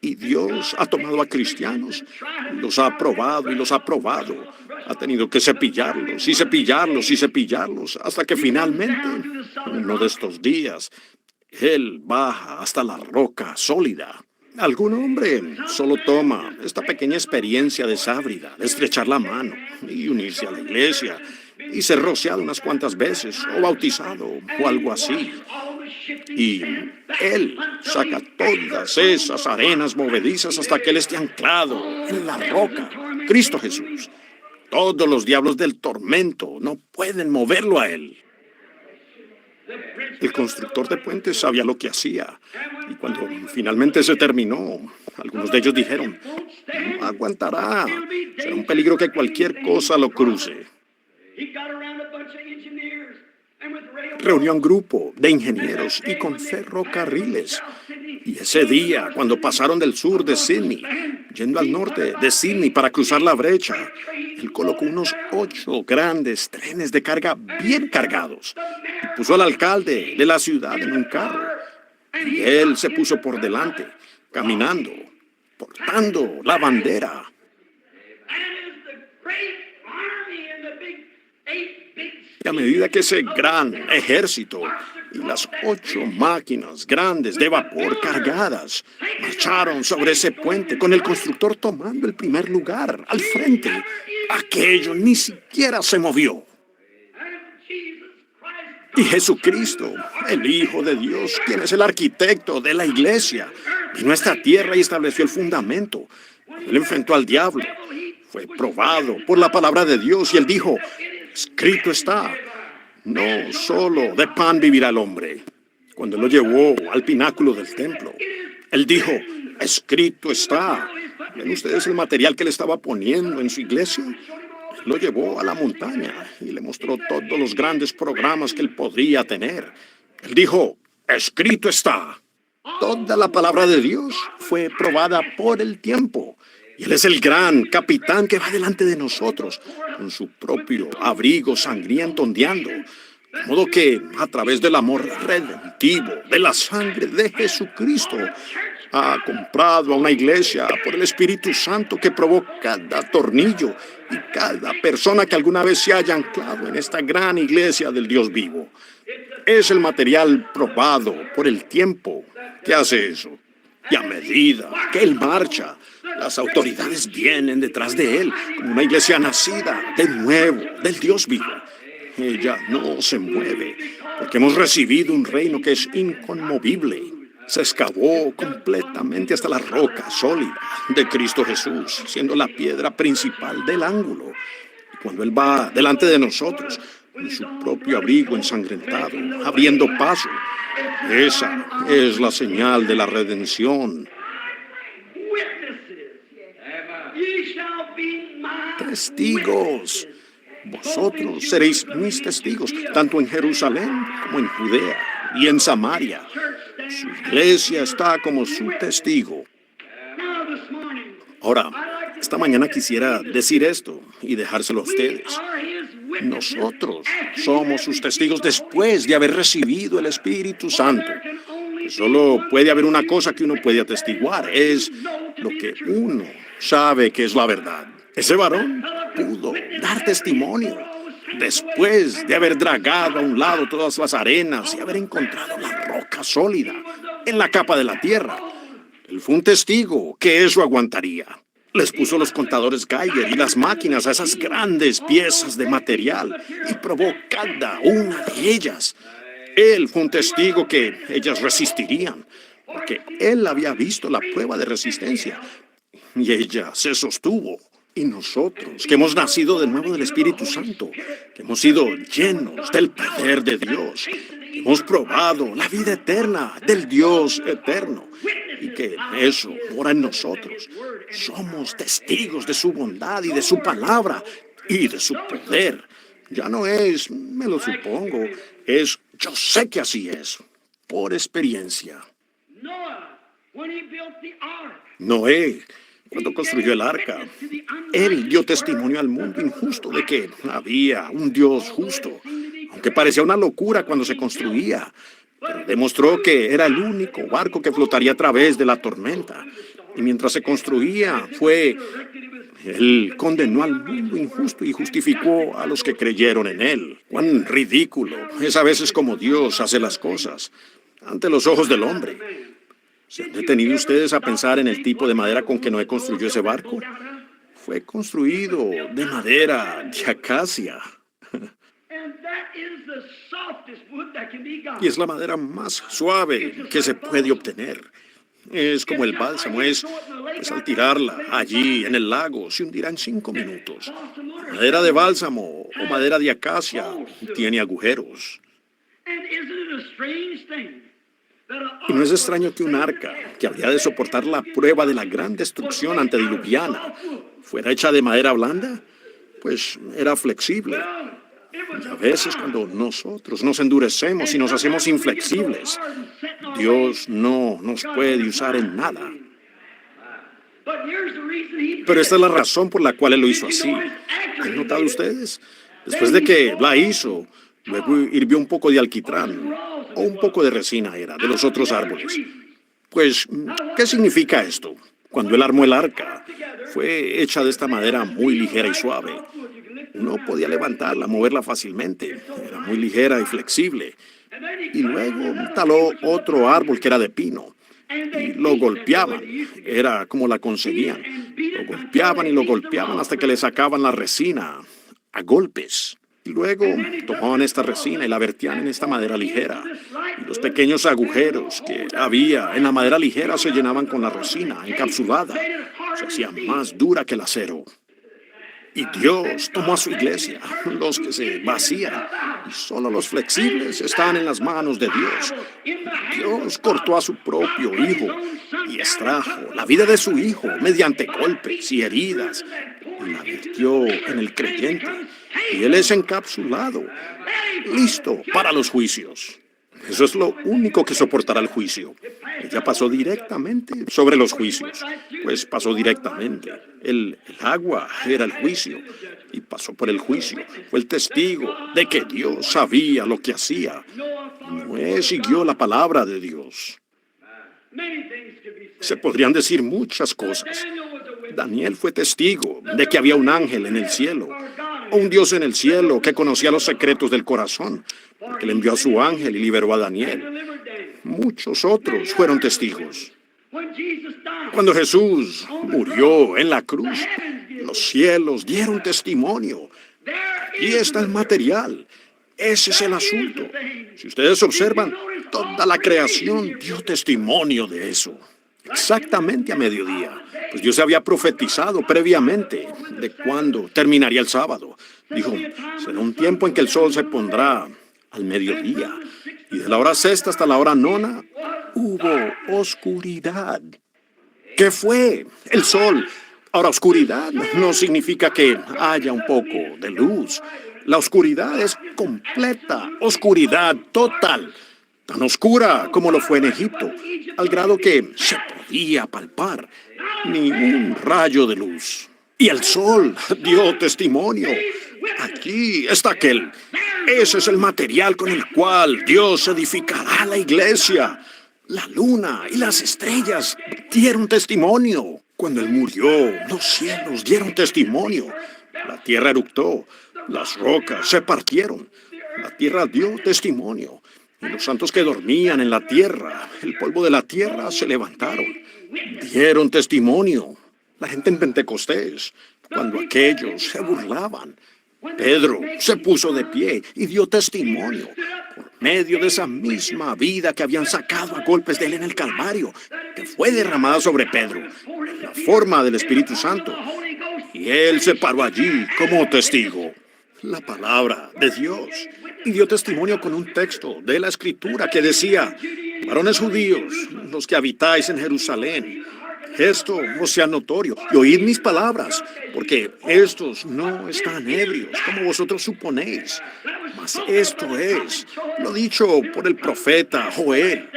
Y Dios ha tomado a cristianos, los ha probado y los ha probado. Ha tenido que cepillarlos y cepillarlos y cepillarlos hasta que finalmente, uno de estos días, Él baja hasta la roca sólida. Algún hombre solo toma esta pequeña experiencia desábrida de estrechar la mano y unirse a la iglesia y ser rociado unas cuantas veces o bautizado o algo así. Y Él saca todas esas arenas movedizas hasta que Él esté anclado en la roca, Cristo Jesús. Todos los diablos del tormento no pueden moverlo a Él. El constructor de puentes sabía lo que hacía. Y cuando finalmente se terminó, algunos de ellos dijeron, no aguantará, será un peligro que cualquier cosa lo cruce. Reunió a un grupo de ingenieros y con ferrocarriles. Y ese día, cuando pasaron del sur de Sydney, yendo al norte de Sydney para cruzar la brecha, él colocó unos 8 grandes trenes de carga bien cargados y puso al alcalde de la ciudad en un carro. Y él se puso por delante, caminando, portando la bandera. Y a medida que ese gran ejército y las 8 máquinas grandes de vapor cargadas marcharon sobre ese puente con el constructor tomando el primer lugar al frente, aquello ni siquiera se movió. Y Jesucristo, el Hijo de Dios, quien es el arquitecto de la iglesia, vino a esta tierra y estableció el fundamento. Él enfrentó al diablo, fue probado por la palabra de Dios y él dijo, escrito está, no solo de pan vivirá el hombre. Cuando él lo llevó al pináculo del templo, él dijo, escrito está. ¿Ven ustedes el material que él estaba poniendo en su iglesia? Él lo llevó a la montaña y le mostró todos los grandes programas que él podría tener. Él dijo, escrito está. Toda la palabra de Dios fue probada por el tiempo. Y Él es el gran capitán que va delante de nosotros, con su propio abrigo sangriento ondeando. De modo que, a través del amor redentivo, de la sangre de Jesucristo, ha comprado a una iglesia por el Espíritu Santo que probó cada tornillo y cada persona que alguna vez se haya anclado en esta gran iglesia del Dios vivo. Es el material probado por el tiempo que hace eso. Y a medida que Él marcha, las autoridades vienen detrás de Él, como una iglesia nacida de nuevo, del Dios vivo. Ella no se mueve, porque hemos recibido un reino que es inconmovible. Se excavó completamente hasta la roca sólida de Cristo Jesús, siendo la piedra principal del ángulo. Y cuando Él va delante de nosotros, con su propio abrigo ensangrentado, abriendo paso, esa es la señal de la redención. Testigos. Vosotros seréis mis testigos, tanto en Jerusalén como en Judea y en Samaria. Su iglesia está como su testigo. Ahora, esta mañana quisiera decir esto y dejárselo a ustedes. Nosotros somos sus testigos después de haber recibido el Espíritu Santo. Solo puede haber una cosa que uno puede atestiguar, es lo que uno sabe que es la verdad. Ese varón pudo dar testimonio después de haber dragado a un lado todas las arenas y haber encontrado la roca sólida en la capa de la tierra. Él fue un testigo que eso aguantaría. Les puso los contadores Geiger y las máquinas a esas grandes piezas de material y probó cada una de ellas. Él fue un testigo que ellas resistirían, porque él había visto la prueba de resistencia y ella se sostuvo. Y nosotros, que hemos nacido de nuevo del Espíritu Santo, que hemos sido llenos del poder de Dios, que hemos probado la vida eterna del Dios eterno, y que eso mora en nosotros, somos testigos de su bondad y de su palabra y de su poder. Ya no es, me lo supongo, es, yo sé que así es, por experiencia. Noé, cuando construyó el arca, él dio testimonio al mundo injusto de que había un Dios justo, aunque parecía una locura cuando se construía, pero demostró que era el único barco que flotaría a través de la tormenta. Y mientras se construía, él condenó al mundo injusto y justificó a los que creyeron en él. Cuán ridículo es a veces como Dios hace las cosas ante los ojos del hombre. ¿Se han detenido ustedes a pensar en el tipo de madera con que Noé construyó ese barco? Fue construido de madera de acacia. Y es la madera más suave que se puede obtener. Es como el bálsamo, pues al tirarla allí en el lago se hundirá en 5 minutos. Madera de bálsamo o madera de acacia tiene agujeros. Y no es extraño que un arca, que habría de soportar la prueba de la gran destrucción antediluviana, fuera hecha de madera blanda, pues era flexible. Y a veces cuando nosotros nos endurecemos y nos hacemos inflexibles, Dios no nos puede usar en nada. Pero esta es la razón por la cual Él lo hizo así. ¿Han notado ustedes? Después de que la hizo, luego hirvió un poco de alquitrán, o un poco de resina era, de los otros árboles. Pues, ¿qué significa esto? Cuando Él armó el arca, fue hecha de esta madera muy ligera y suave. Uno podía levantarla, moverla fácilmente. Era muy ligera y flexible. Y luego taló otro árbol que era de pino. Y lo golpeaban. Era como la conseguían. Lo golpeaban y lo golpeaban hasta que le sacaban la resina a golpes. Y luego tomaban esta resina y la vertían en esta madera ligera. Y los pequeños agujeros que había en la madera ligera se llenaban con la resina encapsulada. Se hacía más dura que el acero. Y Dios tomó a su iglesia, los que se vacían, y solo los flexibles están en las manos de Dios. Dios cortó a su propio Hijo y extrajo la vida de su Hijo mediante golpes y heridas, y la vertió en el creyente, y Él es encapsulado, listo para los juicios. Eso es lo único que soportará el juicio. Ella pasó directamente sobre los juicios, pues pasó directamente. El agua era el juicio, y pasó por el juicio. Fue el testigo de que Dios sabía lo que hacía. Noé siguió la palabra de Dios. Se podrían decir muchas cosas. Daniel fue testigo de que había un ángel en el cielo, o un Dios en el cielo que conocía los secretos del corazón, porque le envió a su ángel y liberó a Daniel. Muchos otros fueron testigos. Cuando Jesús murió en la cruz, los cielos dieron testimonio. Aquí está el material. Ese es el asunto. Si ustedes observan, toda la creación dio testimonio de eso. Exactamente a mediodía. Pues Dios había profetizado previamente de cuándo terminaría el sábado. Dijo, será un tiempo en que el sol se pondrá al mediodía. Y de la hora sexta hasta la hora nona hubo oscuridad. ¿Qué fue? El sol. Ahora, oscuridad no significa que haya un poco de luz. La oscuridad es completa, oscuridad total. Tan oscura como lo fue en Egipto, al grado que se podía palpar ni un rayo de luz. Y el sol dio testimonio. Aquí está aquel. Ese es el material con el cual Dios edificará la iglesia. La luna y las estrellas dieron testimonio. Cuando Él murió, los cielos dieron testimonio. La tierra eructó, las rocas se partieron. La tierra dio testimonio. Y los santos que dormían en la tierra, el polvo de la tierra, se levantaron. Dieron testimonio. La gente en Pentecostés, cuando aquellos se burlaban, Pedro se puso de pie y dio testimonio por medio de esa misma vida que habían sacado a golpes de él en el Calvario, que fue derramada sobre Pedro, en la forma del Espíritu Santo. Y él se paró allí como testigo, la palabra de Dios, y dio testimonio con un texto de la Escritura que decía: varones judíos, los que habitáis en Jerusalén, esto os sea notorio, y oíd mis palabras, porque estos no están ebrios, como vosotros suponéis, mas esto es lo dicho por el profeta Joel.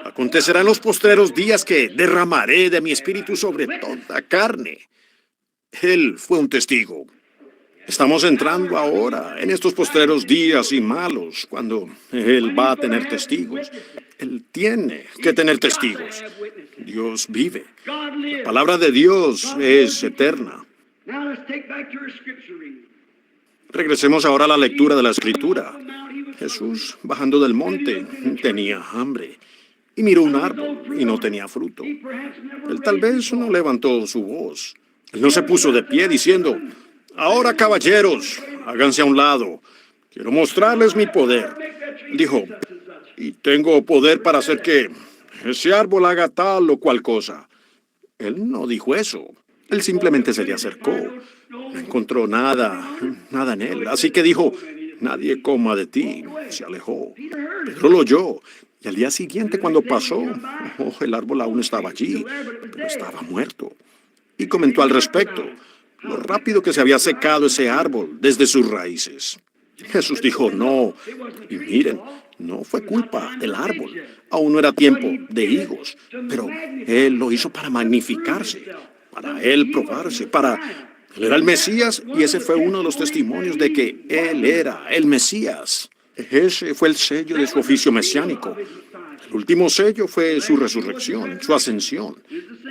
Acontecerá en los postreros días que derramaré de mi espíritu sobre toda carne. Él fue un testigo. Estamos entrando ahora en estos postreros días y malos, cuando Él va a tener testigos. Él tiene que tener testigos. Dios vive. La palabra de Dios es eterna. Regresemos ahora a la lectura de la Escritura. Jesús, bajando del monte, tenía hambre y miró un árbol y no tenía fruto. Él tal vez no levantó su voz. Él no se puso de pie diciendo: ahora, caballeros, háganse a un lado. Quiero mostrarles mi poder. Dijo: y tengo poder para hacer que ese árbol haga tal o cual cosa. Él no dijo eso. Él simplemente se le acercó. No encontró nada en él. Así que dijo: nadie coma de ti. Se alejó. Pedro lo oyó. Y al día siguiente, cuando pasó, el árbol aún estaba allí, pero estaba muerto. Y comentó al respecto lo rápido que se había secado ese árbol desde sus raíces. Jesús dijo: no. Y miren, no fue culpa del árbol. Aún no era tiempo de higos, pero Él lo hizo para magnificarse, para Él probarse, Él era el Mesías, y ese fue uno de los testimonios de que Él era el Mesías. Ese fue el sello de su oficio mesiánico. El último sello fue su resurrección, su ascensión.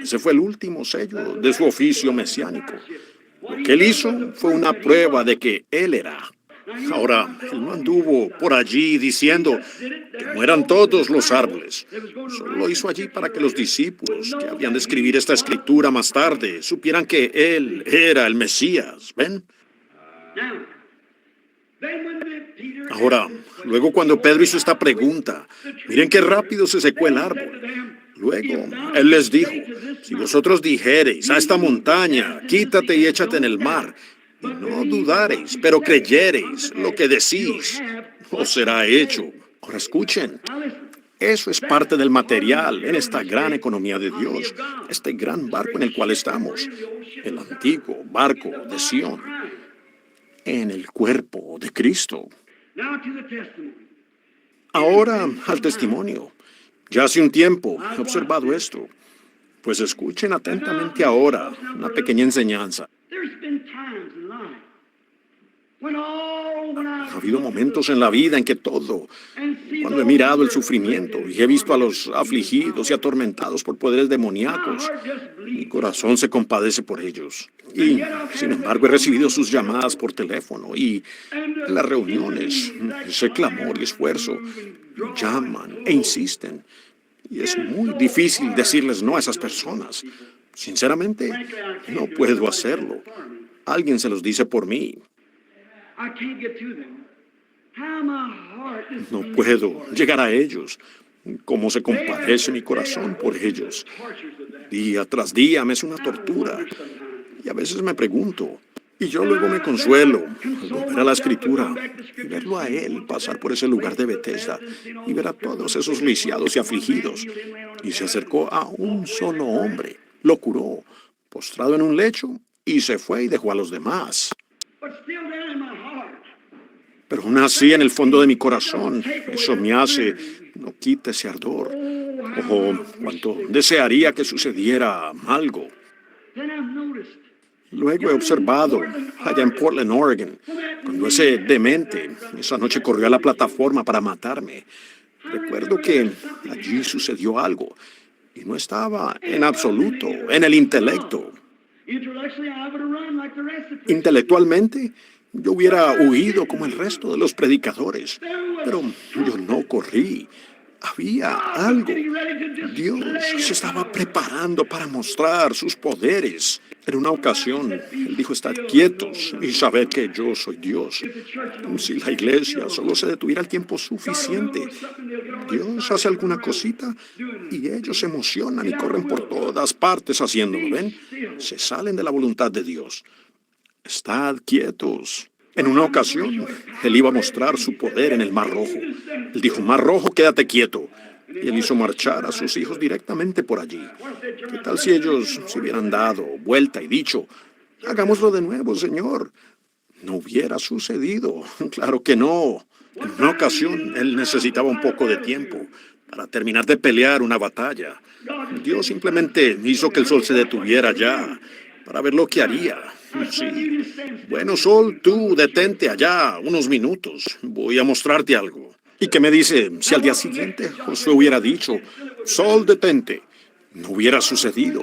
Ese fue el último sello de su oficio mesiánico. Lo que Él hizo fue una prueba de que Él era. Ahora, Él no anduvo por allí diciendo que mueran todos los árboles. Solo lo hizo allí para que los discípulos que habían de escribir esta escritura más tarde supieran que Él era el Mesías. ¿Ven? Ahora, luego cuando Pedro hizo esta pregunta, miren qué rápido se secó el árbol. Luego, Él les dijo: si vosotros dijereis a esta montaña, quítate y échate en el mar, y no dudareis, pero creyereis lo que decís, os será hecho. Ahora escuchen, eso es parte del material en esta gran economía de Dios, este gran barco en el cual estamos, el antiguo barco de Sión, en el cuerpo de Cristo. Ahora al testimonio. Ya hace un tiempo he observado esto. Pues escuchen atentamente ahora una pequeña enseñanza. Ha habido momentos en la vida en que cuando he mirado el sufrimiento y he visto a los afligidos y atormentados por poderes demoníacos, mi corazón se compadece por ellos. Y, sin embargo, he recibido sus llamadas por teléfono y en las reuniones, ese clamor y esfuerzo, llaman e insisten. Y es muy difícil decirles no a esas personas. Sinceramente, no puedo hacerlo. Alguien se los dice por mí. No puedo llegar a ellos. Cómo se compadece mi corazón por ellos. Día tras día me es una tortura. Y a veces me pregunto, y yo luego me consuelo al volver a la Escritura y verlo a Él pasar por ese lugar de Bethesda y ver a todos esos lisiados y afligidos. Y se acercó a un solo hombre, lo curó, postrado en un lecho, y se fue y dejó a los demás. Pero aún así, en el fondo de mi corazón, eso me hace: no quite ese ardor. Oh, cuánto desearía que sucediera algo. Luego he observado, allá en Portland, Oregon, cuando ese demente esa noche corrió a la plataforma para matarme. Recuerdo que allí sucedió algo, y no estaba en absoluto en el intelecto. Intelectualmente, yo hubiera huido como el resto de los predicadores, pero yo no corrí. Había algo. Dios se estaba preparando para mostrar sus poderes. En una ocasión, Él dijo, estad quietos y sabed que yo soy Dios. Si la iglesia solo se detuviera el tiempo suficiente, Dios hace alguna cosita y ellos se emocionan y corren por todas partes haciéndolo. ¿Ven? Se salen de la voluntad de Dios. Estad quietos. En una ocasión, Él iba a mostrar su poder en el Mar Rojo. Él dijo, Mar Rojo, quédate quieto. Y Él hizo marchar a sus hijos directamente por allí. ¿Qué tal si ellos se hubieran dado vuelta y dicho, hagámoslo de nuevo, Señor? No hubiera sucedido. Claro que no. En una ocasión, Él necesitaba un poco de tiempo para terminar de pelear una batalla. Dios simplemente hizo que el sol se detuviera ya para ver lo que haría. Sí. Bueno, Sol, tú detente allá unos minutos. Voy a mostrarte algo. ¿Y qué me dice si al día siguiente Josué hubiera dicho, Sol, detente? No hubiera sucedido.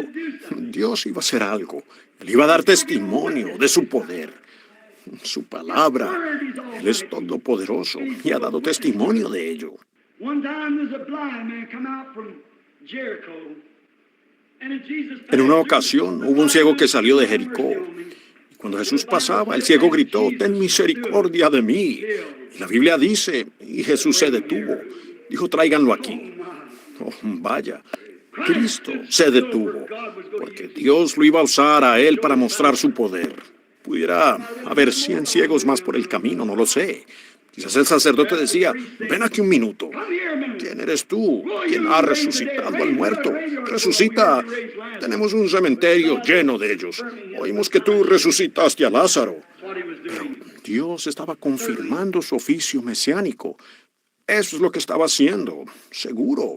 Dios iba a hacer algo. Él iba a dar testimonio de su poder. Su palabra. Él es todopoderoso y ha dado testimonio de ello. En una ocasión hubo un ciego que salió de Jericó. Cuando Jesús pasaba, el ciego gritó, ten misericordia de mí. Y la Biblia dice, y Jesús se detuvo. Dijo, tráiganlo aquí. Oh, vaya, Cristo se detuvo, porque Dios lo iba a usar a él para mostrar su poder. Pudiera haber 100 ciegos más por el camino, no lo sé. Quizás el sacerdote decía, ven aquí un minuto. ¿Quién eres tú? ¿Quién ha resucitado al muerto? Resucita. Tenemos un cementerio lleno de ellos. Oímos que tú resucitaste a Lázaro. Pero Dios estaba confirmando su oficio mesiánico. Eso es lo que estaba haciendo, seguro.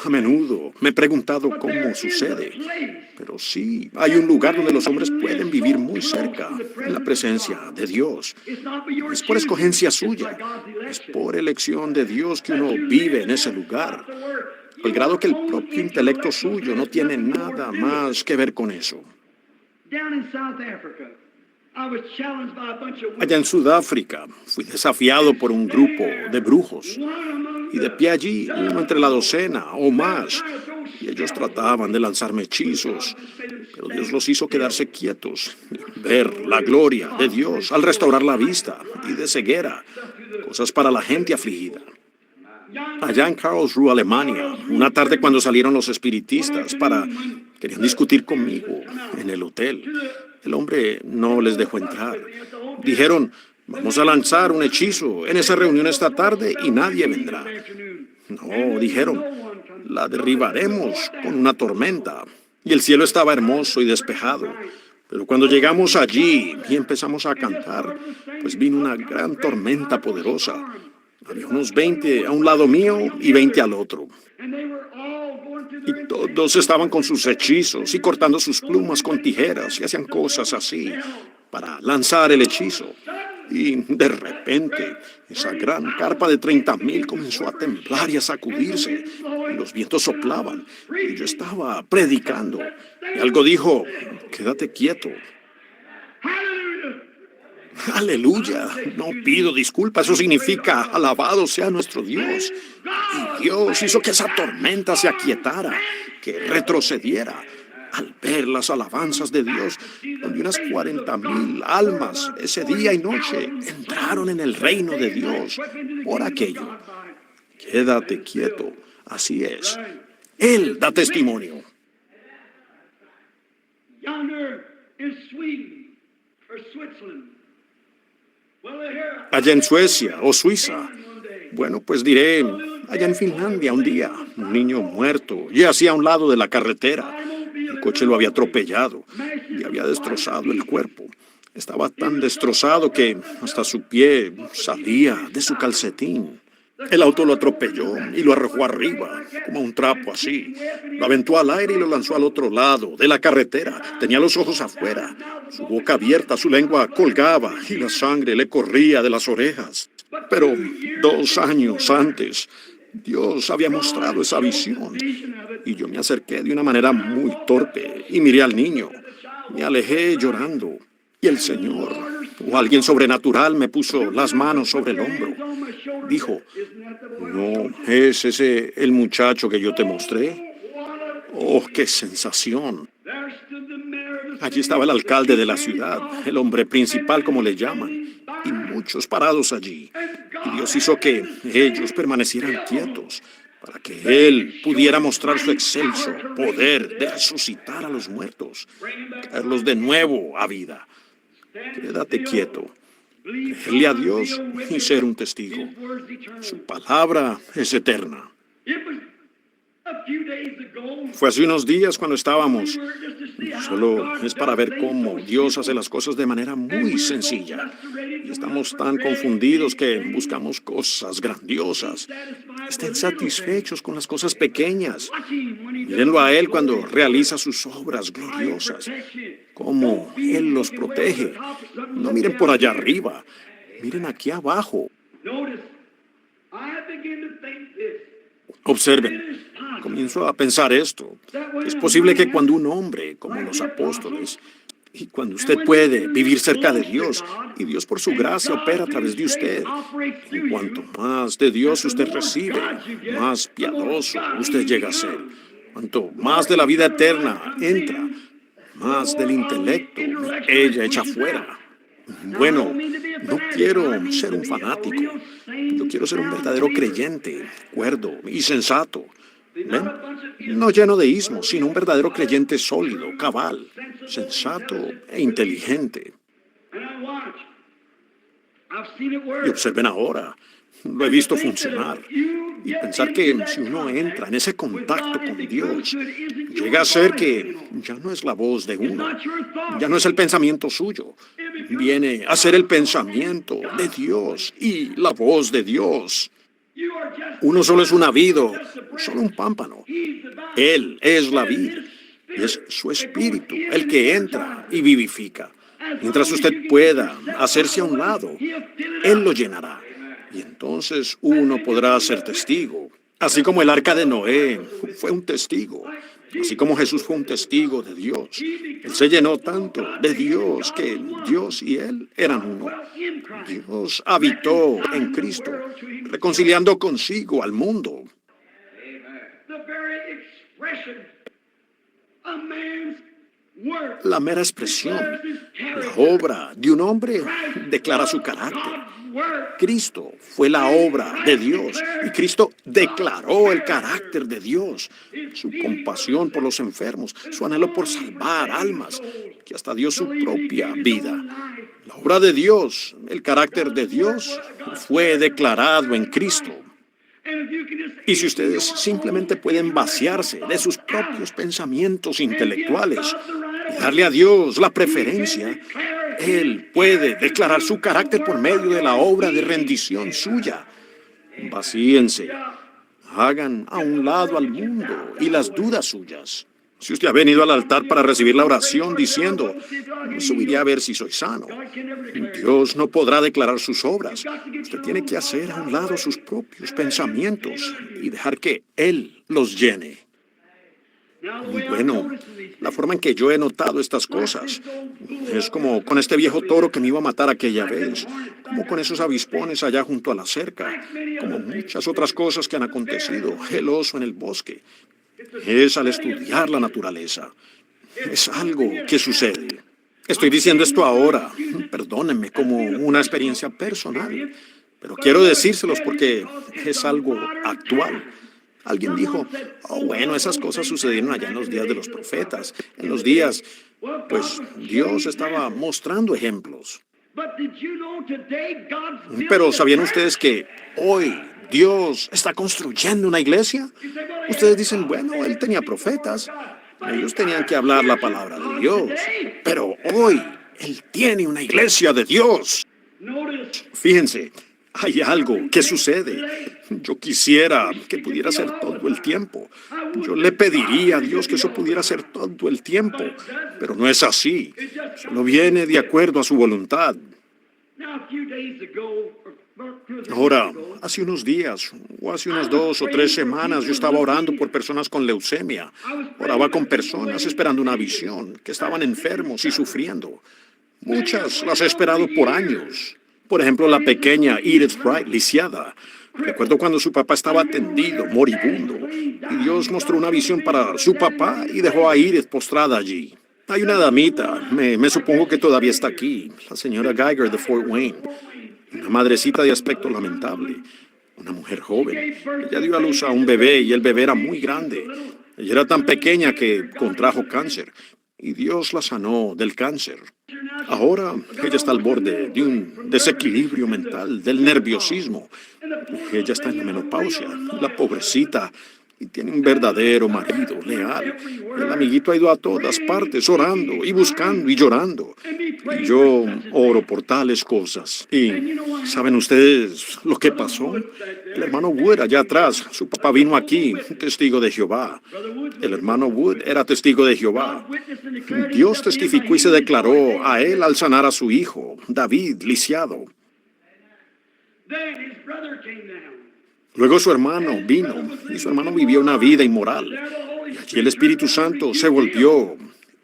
A menudo me he preguntado cómo sucede, pero sí, hay un lugar donde los hombres pueden vivir muy cerca, en la presencia de Dios. Es por escogencia suya, es por elección de Dios que uno vive en ese lugar, al grado que el propio intelecto suyo no tiene nada más que ver con eso. Allá en Sudáfrica fui desafiado por un grupo de brujos y de pie allí, uno entre la docena o más, y ellos trataban de lanzarme hechizos, pero Dios los hizo quedarse quietos, ver la gloria de Dios al restaurar la vista y de ceguera, cosas para la gente afligida. Allá en Karlsruhe, Alemania, una tarde cuando salieron los espiritistas querían discutir conmigo en el hotel. El hombre no les dejó entrar. Dijeron, vamos a lanzar un hechizo en esa reunión esta tarde y nadie vendrá. No, dijeron, la derribaremos con una tormenta. Y el cielo estaba hermoso y despejado. Pero cuando llegamos allí y empezamos a cantar, pues vino una gran tormenta poderosa. Había unos 20 a un lado mío y 20 al otro. Y todos estaban con sus hechizos y cortando sus plumas con tijeras y hacían cosas así para lanzar el hechizo. Y de repente, esa gran carpa de 30,000 comenzó a temblar y a sacudirse. Y los vientos soplaban. Y yo estaba predicando. Y algo dijo, quédate quieto. Aleluya, no pido disculpas, eso significa alabado sea nuestro Dios. Y Dios hizo que esa tormenta se aquietara, que retrocediera al ver las alabanzas de Dios, donde unas 40,000 almas ese día y noche entraron en el reino de Dios por aquello. Quédate quieto, así es. Él da testimonio. Allá en Suecia o Suiza. Bueno, pues diré, allá en Finlandia un día, un niño muerto, yacía a un lado de la carretera. El coche lo había atropellado y había destrozado el cuerpo. Estaba tan destrozado que hasta su pie salía de su calcetín. El auto lo atropelló y lo arrojó arriba, como un trapo así. Lo aventó al aire y lo lanzó al otro lado de la carretera. Tenía los ojos afuera, su boca abierta, su lengua colgaba y la sangre le corría de las orejas. Pero 2 años antes, Dios había mostrado esa visión. Y yo me acerqué de una manera muy torpe y miré al niño. Me alejé llorando. Y el Señor o alguien sobrenatural me puso las manos sobre el hombro. Dijo, ¿no es ese el muchacho que yo te mostré? ¡Oh, qué sensación! Allí estaba el alcalde de la ciudad, el hombre principal como le llaman, y muchos parados allí. Y Dios hizo que ellos permanecieran quietos para que Él pudiera mostrar su excelso poder de resucitar a los muertos, traerlos de nuevo a vida. Quédate quieto, creerle a Dios y ser un testigo. Su palabra es eterna. Fue hace unos días cuando estábamos. Solo es para ver cómo Dios hace las cosas de manera muy sencilla. Y estamos tan confundidos que buscamos cosas grandiosas. Estén satisfechos con las cosas pequeñas. Mírenlo a Él cuando realiza sus obras gloriosas. Cómo Él los protege. No miren por allá arriba. Miren aquí abajo. Observen, comienzo a pensar esto. Es posible que cuando un hombre, como los apóstoles, y cuando usted puede vivir cerca de Dios, y Dios por su gracia opera a través de usted, en cuanto más de Dios usted recibe, más piadoso usted llega a ser. Cuanto más de la vida eterna entra, más del intelecto ella echa fuera. Bueno, no quiero ser un fanático. Yo quiero ser un verdadero creyente, cuerdo y sensato. ¿Ven? No lleno de ismos, sino un verdadero creyente sólido, cabal, sensato e inteligente. Y observen ahora, lo he visto funcionar. Y pensar que si uno entra en ese contacto con Dios, llega a ser que ya no es la voz de uno, ya no es el pensamiento suyo, viene a ser el pensamiento de Dios y la voz de Dios. Uno solo es una vid o solo un pámpano. Él es la vid, es su espíritu el que entra y vivifica. Mientras usted pueda hacerse a un lado, Él lo llenará. Y entonces uno podrá ser testigo. Así como el arca de Noé fue un testigo. Así como Jesús fue un testigo de Dios. Él se llenó tanto de Dios que Dios y Él eran uno. Dios habitó en Cristo, reconciliando consigo al mundo. La mera expresión, la obra de un hombre declara su carácter. Cristo fue la obra de Dios y Cristo declaró el carácter de Dios, su compasión por los enfermos, su anhelo por salvar almas, que hasta dio su propia vida. La obra de Dios, el carácter de Dios, fue declarado en Cristo. Y si ustedes simplemente pueden vaciarse de sus propios pensamientos intelectuales y darle a Dios la preferencia, Él puede declarar su carácter por medio de la obra de rendición suya. Vacíense, hagan a un lado al mundo y las dudas suyas. Si usted ha venido al altar para recibir la oración diciendo, subiré a ver si soy sano, Dios no podrá declarar sus obras. Usted tiene que hacer a un lado sus propios pensamientos y dejar que Él los llene. Bueno, la forma en que yo he notado estas cosas es como con este viejo toro que me iba a matar aquella vez, como con esos avispones allá junto a la cerca, como muchas otras cosas que han acontecido, el oso en el bosque. Es al estudiar la naturaleza. Es algo que sucede. Estoy diciendo esto ahora, perdónenme, como una experiencia personal, pero quiero decírselos porque es algo actual. Alguien dijo, oh, bueno, esas cosas sucedieron allá en los días de los profetas. En los días, pues Dios estaba mostrando ejemplos. Pero ¿sabían ustedes que hoy Dios está construyendo una iglesia? Ustedes dicen, bueno, Él tenía profetas. Ellos tenían que hablar la palabra de Dios. Pero hoy Él tiene una iglesia de Dios. Fíjense. Hay algo que sucede. Yo quisiera que pudiera ser todo el tiempo. Yo le pediría a Dios que eso pudiera ser todo el tiempo. Pero no es así. Solo viene de acuerdo a su voluntad. Ahora, hace unos días, o hace unas 2 o 3 semanas, yo estaba orando por personas con leucemia. Oraba con personas esperando una visión, que estaban enfermos y sufriendo. Muchas las he esperado por años. Por ejemplo, la pequeña Edith Wright, lisiada. Recuerdo cuando su papá estaba tendido, moribundo, y Dios mostró una visión para su papá y dejó a Edith postrada allí. Hay una damita, me supongo que todavía está aquí, la señora Geiger de Fort Wayne, una madrecita de aspecto lamentable, una mujer joven. Ella dio a luz a un bebé y el bebé era muy grande. Ella era tan pequeña que contrajo cáncer y Dios la sanó del cáncer. Ahora ella está al borde de un desequilibrio mental, del nerviosismo. Ella está en la menopausia, la pobrecita, y tiene un verdadero marido leal. El amiguito ha ido a todas partes orando y buscando y llorando. Y yo oro por tales cosas. Y ¿saben ustedes lo que pasó? El hermano Wood allá atrás, su papá vino aquí, testigo de Jehová. El hermano Wood era testigo de Jehová. Dios testificó y se declaró a él al sanar a su hijo, David, lisiado. Luego su hermano vino y su hermano vivió una vida inmoral. Y allí el Espíritu Santo se volvió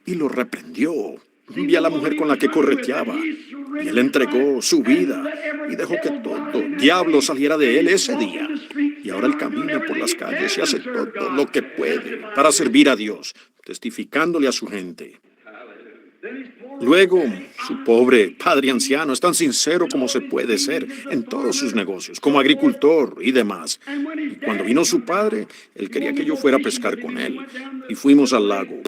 y lo reprendió. Vi a la mujer con la que correteaba y él entregó su vida y dejó que todo diablo saliera de él ese día. Y ahora él camina por las calles y hace todo lo que puede para servir a Dios, testificándole a su gente. Luego, su pobre padre anciano es tan sincero como se puede ser en todos sus negocios, como agricultor y demás. Y cuando vino su padre, él quería que yo fuera a pescar con él. Y fuimos al lago.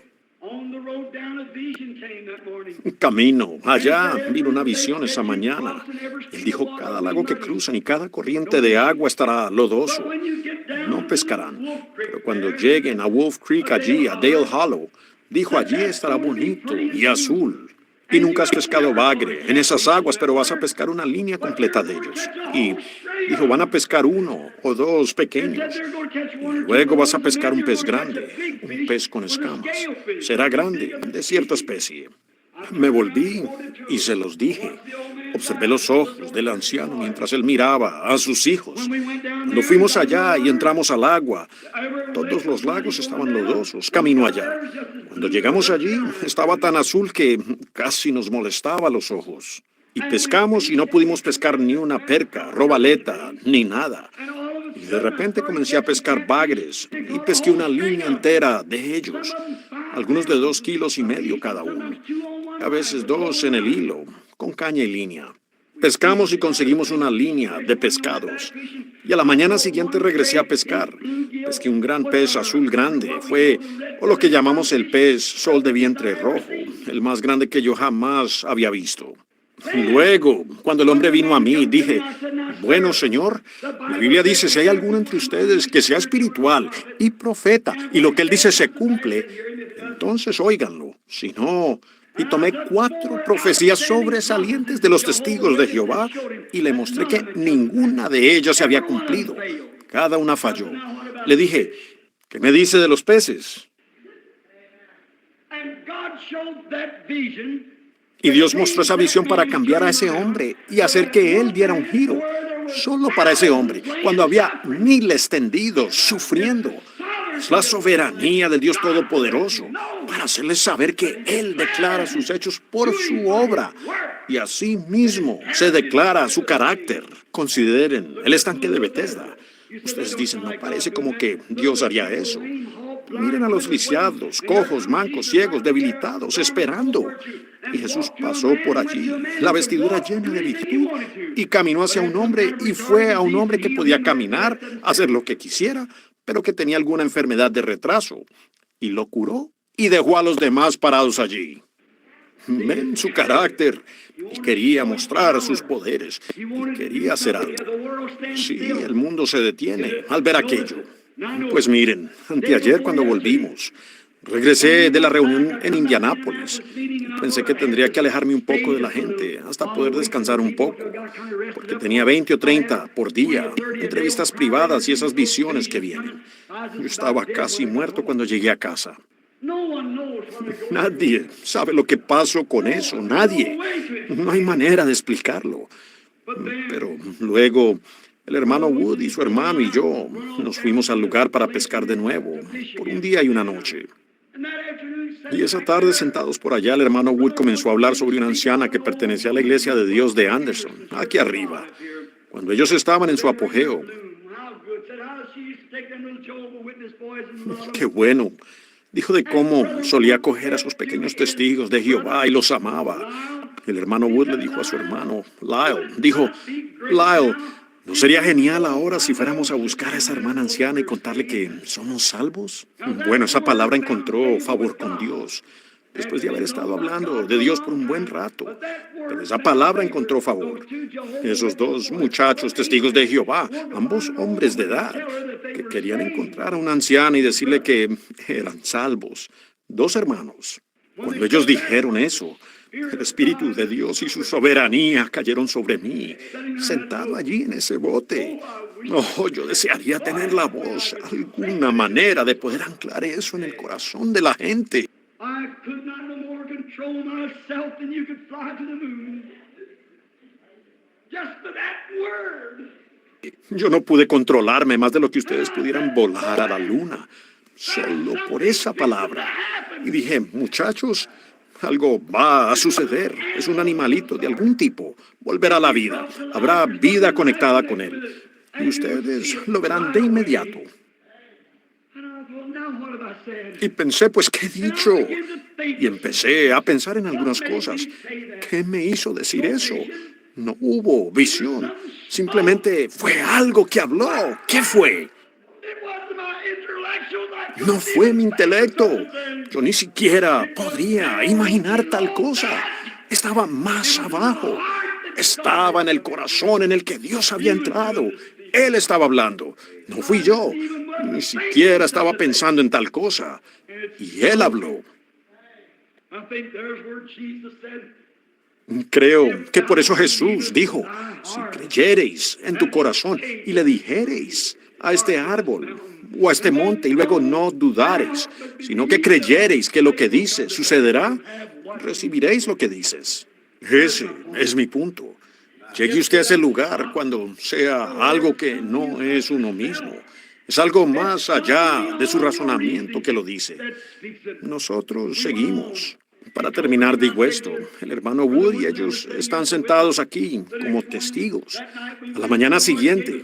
Camino, allá vino una visión esa mañana. Él dijo, cada lago que cruzan y cada corriente de agua estará lodoso. No pescarán, pero cuando lleguen a Wolf Creek allí, a Dale Hollow, dijo, allí estará bonito y azul. Y nunca has pescado bagre en esas aguas, pero vas a pescar una línea completa de ellos. Y dijo, van a pescar uno o dos pequeños. Y luego vas a pescar un pez grande, un pez con escamas. Será grande, de cierta especie. Me volví y se los dije. Observé los ojos del anciano mientras él miraba a sus hijos. Cuando fuimos allá y entramos al agua, todos los lagos estaban lodosos, camino allá. Cuando llegamos allí, estaba tan azul que casi nos molestaba los ojos. Y pescamos y no pudimos pescar ni una perca, robaleta, ni nada. Y de repente comencé a pescar bagres y pesqué una línea entera de ellos, algunos de 2,5 kilos cada uno. A veces 2 en el hilo, con caña y línea. Pescamos y conseguimos una línea de pescados. Y a la mañana siguiente regresé a pescar. Pesqué un gran pez azul grande. Fue lo que llamamos el pez sol de vientre rojo, el más grande que yo jamás había visto. Luego, cuando el hombre vino a mí, dije, bueno, Señor, la Biblia dice, si hay alguno entre ustedes que sea espiritual y profeta, y lo que él dice se cumple, entonces óiganlo. Si no... Y tomé 4 profecías sobresalientes de los testigos de Jehová y le mostré que ninguna de ellas se había cumplido. Cada una falló. Le dije, ¿qué me dice de los peces? Y Dios mostró esa visión para cambiar a ese hombre y hacer que él diera un giro. Solo para ese hombre, cuando había miles tendidos, sufriendo. Es la soberanía del Dios Todopoderoso para hacerles saber que Él declara sus hechos por su obra y así mismo se declara su carácter. Consideren el estanque de Bethesda. Ustedes dicen, no parece como que Dios haría eso. Miren a los lisiados, cojos, mancos, ciegos, debilitados, esperando. Y Jesús pasó por allí, la vestidura llena de virtud, y caminó hacia un hombre y fue a un hombre que podía caminar, hacer lo que quisiera, pero que tenía alguna enfermedad de retraso, y lo curó y dejó a los demás parados allí. Ven su carácter, y quería mostrar sus poderes, y quería hacer algo. Sí, el mundo se detiene al ver aquello. Pues miren, anteayer cuando volvimos, regresé de la reunión en Indianápolis. Pensé que tendría que alejarme un poco de la gente hasta poder descansar un poco, porque tenía 20 o 30 por día, entrevistas privadas y esas visiones que vienen. Yo estaba casi muerto cuando llegué a casa. Nadie sabe lo que pasó con eso, nadie. No hay manera de explicarlo. Pero luego... el hermano Wood y su hermano y yo nos fuimos al lugar para pescar de nuevo, por un día y una noche. Y esa tarde, sentados por allá, el hermano Wood comenzó a hablar sobre una anciana que pertenecía a la Iglesia de Dios de Anderson, aquí arriba, cuando ellos estaban en su apogeo. Qué bueno. Dijo de cómo solía coger a sus pequeños testigos de Jehová y los amaba. El hermano Wood le dijo a su hermano, Lyle, dijo, Lyle, ¿no sería genial ahora si fuéramos a buscar a esa hermana anciana y contarle que somos salvos? Bueno, esa palabra encontró favor con Dios, después de haber estado hablando de Dios por un buen rato. Pero esa palabra encontró favor. Esos dos muchachos testigos de Jehová, ambos hombres de edad, que querían encontrar a una anciana y decirle que eran salvos. Dos hermanos. Cuando ellos dijeron eso, el Espíritu de Dios y su soberanía cayeron sobre mí, sentado allí en ese bote. Oh, yo desearía tener la voz, alguna manera de poder anclar eso en el corazón de la gente. I could not no more control myself than you could fly to the moon. Just for that word. Yo no pude controlarme más de lo que ustedes pudieran volar a la luna, solo por esa palabra. Y dije, muchachos, algo va a suceder. Es un animalito de algún tipo. Volverá a la vida. Habrá vida conectada con él. Y ustedes lo verán de inmediato. Y pensé, pues, ¿qué he dicho? Y empecé a pensar en algunas cosas. ¿Qué me hizo decir eso? No hubo visión. Simplemente fue algo que habló. ¿Qué fue? No fue mi intelecto. Yo ni siquiera podría imaginar tal cosa. Estaba más abajo. Estaba en el corazón en el que Dios había entrado. Él estaba hablando. No fui yo. Ni siquiera estaba pensando en tal cosa. Y Él habló. Creo que por eso Jesús dijo, si creyereis en tu corazón y le dijereis a este árbol o a este monte y luego no dudareis, sino que creyereis que lo que dice sucederá, recibiréis lo que dices. Ese es mi punto. Llegue usted a ese lugar cuando sea algo que no es uno mismo. Es algo más allá de su razonamiento que lo dice. Nosotros seguimos. Para terminar, digo esto, el hermano Wood y ellos están sentados aquí como testigos. A la mañana siguiente,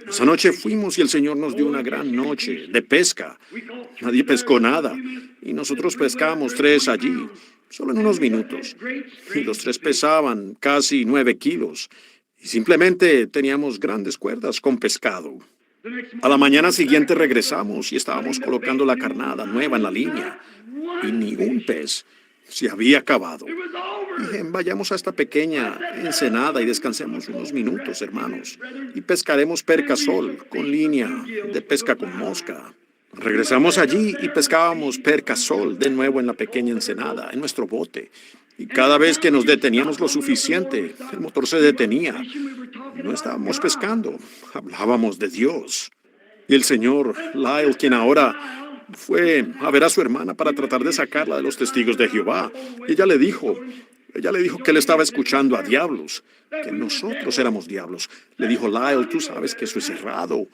esa noche fuimos y el Señor nos dio una gran noche de pesca. Nadie pescó nada y nosotros pescamos 3 allí, solo en unos minutos. Y los 3 pesaban casi 9 kilos y simplemente teníamos grandes cuerdas con pescado. A la mañana siguiente regresamos y estábamos colocando la carnada nueva en la línea y ni un pez se había acabado. Dije, vayamos a esta pequeña ensenada y descansemos unos minutos, hermanos, y pescaremos percasol con línea de pesca con mosca. Regresamos allí y pescábamos percasol de nuevo en la pequeña ensenada, en nuestro bote. Y cada vez que nos deteníamos lo suficiente, el motor se detenía. No estábamos pescando, hablábamos de Dios. Y el señor Lyle, quien ahora fue a ver a su hermana para tratar de sacarla de los testigos de Jehová. Y ella le dijo que él estaba escuchando a diablos, que nosotros éramos diablos. Le dijo, Lyle, tú sabes que eso es errado,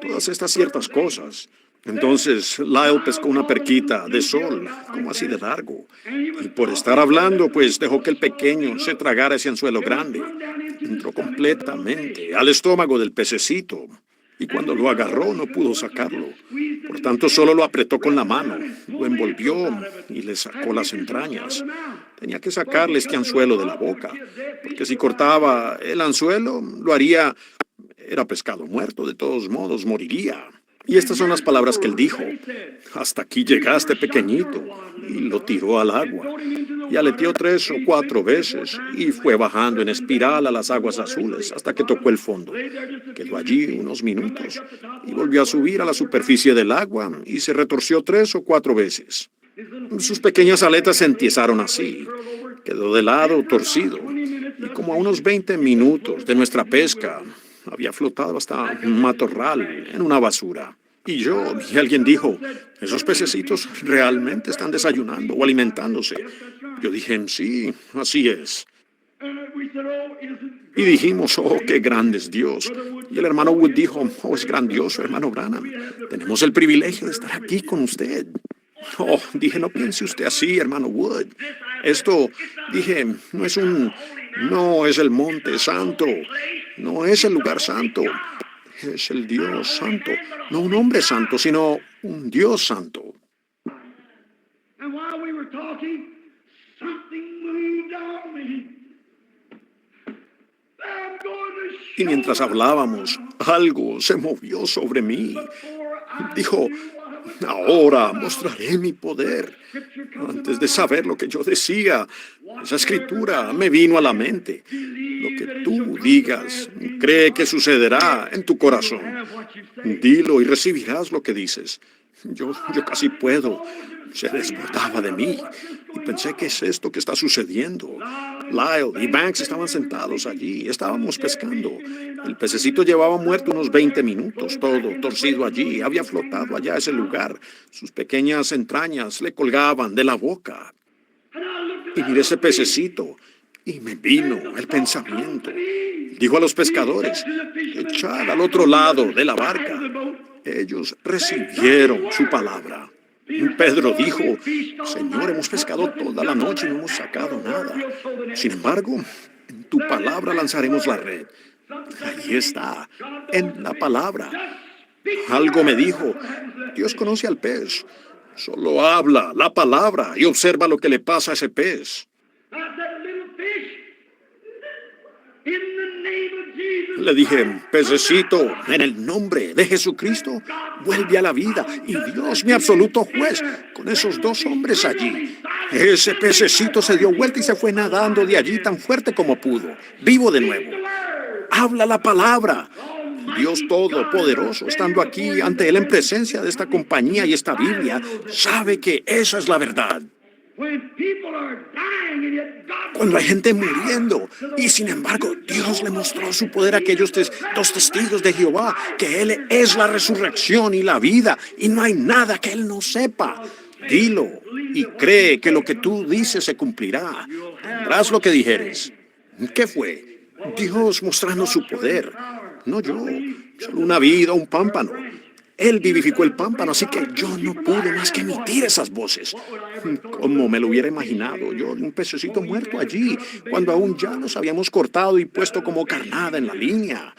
y todas estas ciertas cosas. Entonces Lyle pescó una perquita de sol, como así de largo, y por estar hablando, pues dejó que el pequeño se tragara ese anzuelo grande. Entró completamente al estómago del pececito. Y cuando lo agarró no pudo sacarlo. Por tanto, solo lo apretó con la mano, lo envolvió y le sacó las entrañas. Tenía que sacarle este anzuelo de la boca, porque si cortaba el anzuelo, lo haría, era pescado muerto, de todos modos moriría. Y estas son las palabras que él dijo. Hasta aquí llegaste, pequeñito. Y lo tiró al agua. Y aleteó 3 o 4 veces y fue bajando en espiral a las aguas azules hasta que tocó el fondo. Quedó allí unos minutos y volvió a subir a la superficie del agua y se retorció 3 o 4 veces. Sus pequeñas aletas se entiezaron así. Quedó de lado, torcido. Y como a unos 20 minutos de nuestra pesca, había flotado hasta un matorral en una basura. Y alguien dijo, esos pececitos realmente están desayunando o alimentándose. Yo dije, sí, así es. Y dijimos, oh, qué grande es Dios. Y el hermano Wood dijo, oh, es grandioso, hermano Branham. Tenemos el privilegio de estar aquí con usted. Oh, dije, no piense usted así, hermano Wood. Esto, dije, no es el monte santo, no es el lugar santo, es el Dios santo, no un hombre santo, sino un Dios santo. And while we were talking, something moved on me. I'm going to Y mientras show hablábamos, algo se movió sobre mí. before I Dijo, knew what I was ahora mostraré mi poder. Antes de saber lo que yo decía, esa escritura me vino a la mente. Lo que tú digas, cree que sucederá en tu corazón. Dilo y recibirás lo que dices. Yo casi puedo. Se desbordaba de mí. Y pensé, ¿qué es esto que está sucediendo? Lyle y Banks estaban sentados allí. Estábamos pescando. El pececito llevaba muerto unos 20 minutos, todo torcido allí. Había flotado allá a ese lugar. Sus pequeñas entrañas le colgaban de la boca. Y miré ese pececito. Y me vino el pensamiento. Dijo a los pescadores, echad al otro lado de la barca. Ellos recibieron su palabra. Pedro dijo, Señor, hemos pescado toda la noche y no hemos sacado nada. Sin embargo, en tu palabra lanzaremos la red. Ahí está, en la palabra. Algo me dijo, Dios conoce al pez. Solo habla la palabra y observa lo que le pasa a ese pez. Le dije, pececito, en el nombre de Jesucristo, vuelve a la vida. Y Dios, mi absoluto juez, con esos dos hombres allí. Ese pececito se dio vuelta y se fue nadando de allí tan fuerte como pudo, vivo de nuevo. Habla la palabra. Dios Todopoderoso, estando aquí ante Él en presencia de esta compañía y esta Biblia, sabe que esa es la verdad. Cuando hay gente muriendo y sin embargo Dios le mostró su poder a aquellos dos testigos de Jehová, que Él es la resurrección y la vida y no hay nada que Él no sepa. Dilo y cree que lo que tú dices se cumplirá. Tendrás lo que dijeres. ¿Qué fue? Dios mostrando su poder. No yo, solo una vida, un pámpano. Él vivificó el pámpano, así que yo no pude más que emitir esas voces. Como me lo hubiera imaginado, yo un pececito muerto allí, cuando aún ya los habíamos cortado y puesto como carnada en la línea.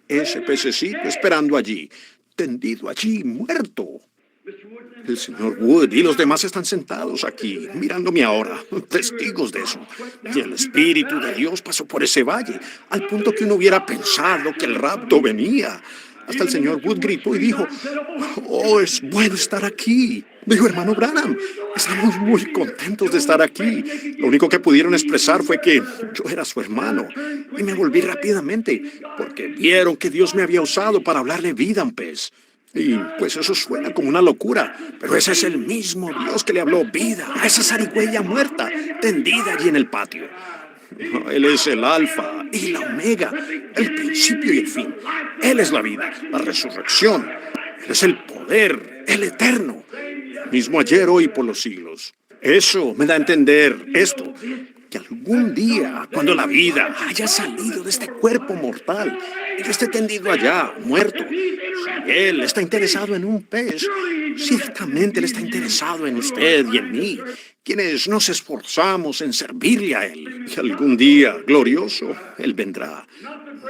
Ese pececito esperando allí, tendido allí, muerto. El señor Wood y los demás están sentados aquí, mirándome ahora, testigos de eso. Y el Espíritu de Dios pasó por ese valle, al punto que uno hubiera pensado que el rapto venía. Hasta el señor Wood gritó y dijo, oh, es bueno estar aquí. Dijo, hermano Branham, estamos muy contentos de estar aquí. Lo único que pudieron expresar fue que yo era su hermano. Y me volví rápidamente, porque vieron que Dios me había usado para hablarle vida a un pez. Y pues eso suena como una locura, pero ese es el mismo Dios que le habló vida a esa zarigüeya muerta, tendida allí en el patio. Él es el alfa y la omega, el principio y el fin. Él es la vida, la resurrección. Él es el poder, el eterno, mismo ayer, hoy y por los siglos. Eso me da a entender esto, que algún día, cuando la vida haya salido de este cuerpo mortal y yo esté tendido allá, muerto, si Él está interesado en un pez, ciertamente Él está interesado en usted y en mí, quienes nos esforzamos en servirle a Él. Y algún día glorioso Él vendrá.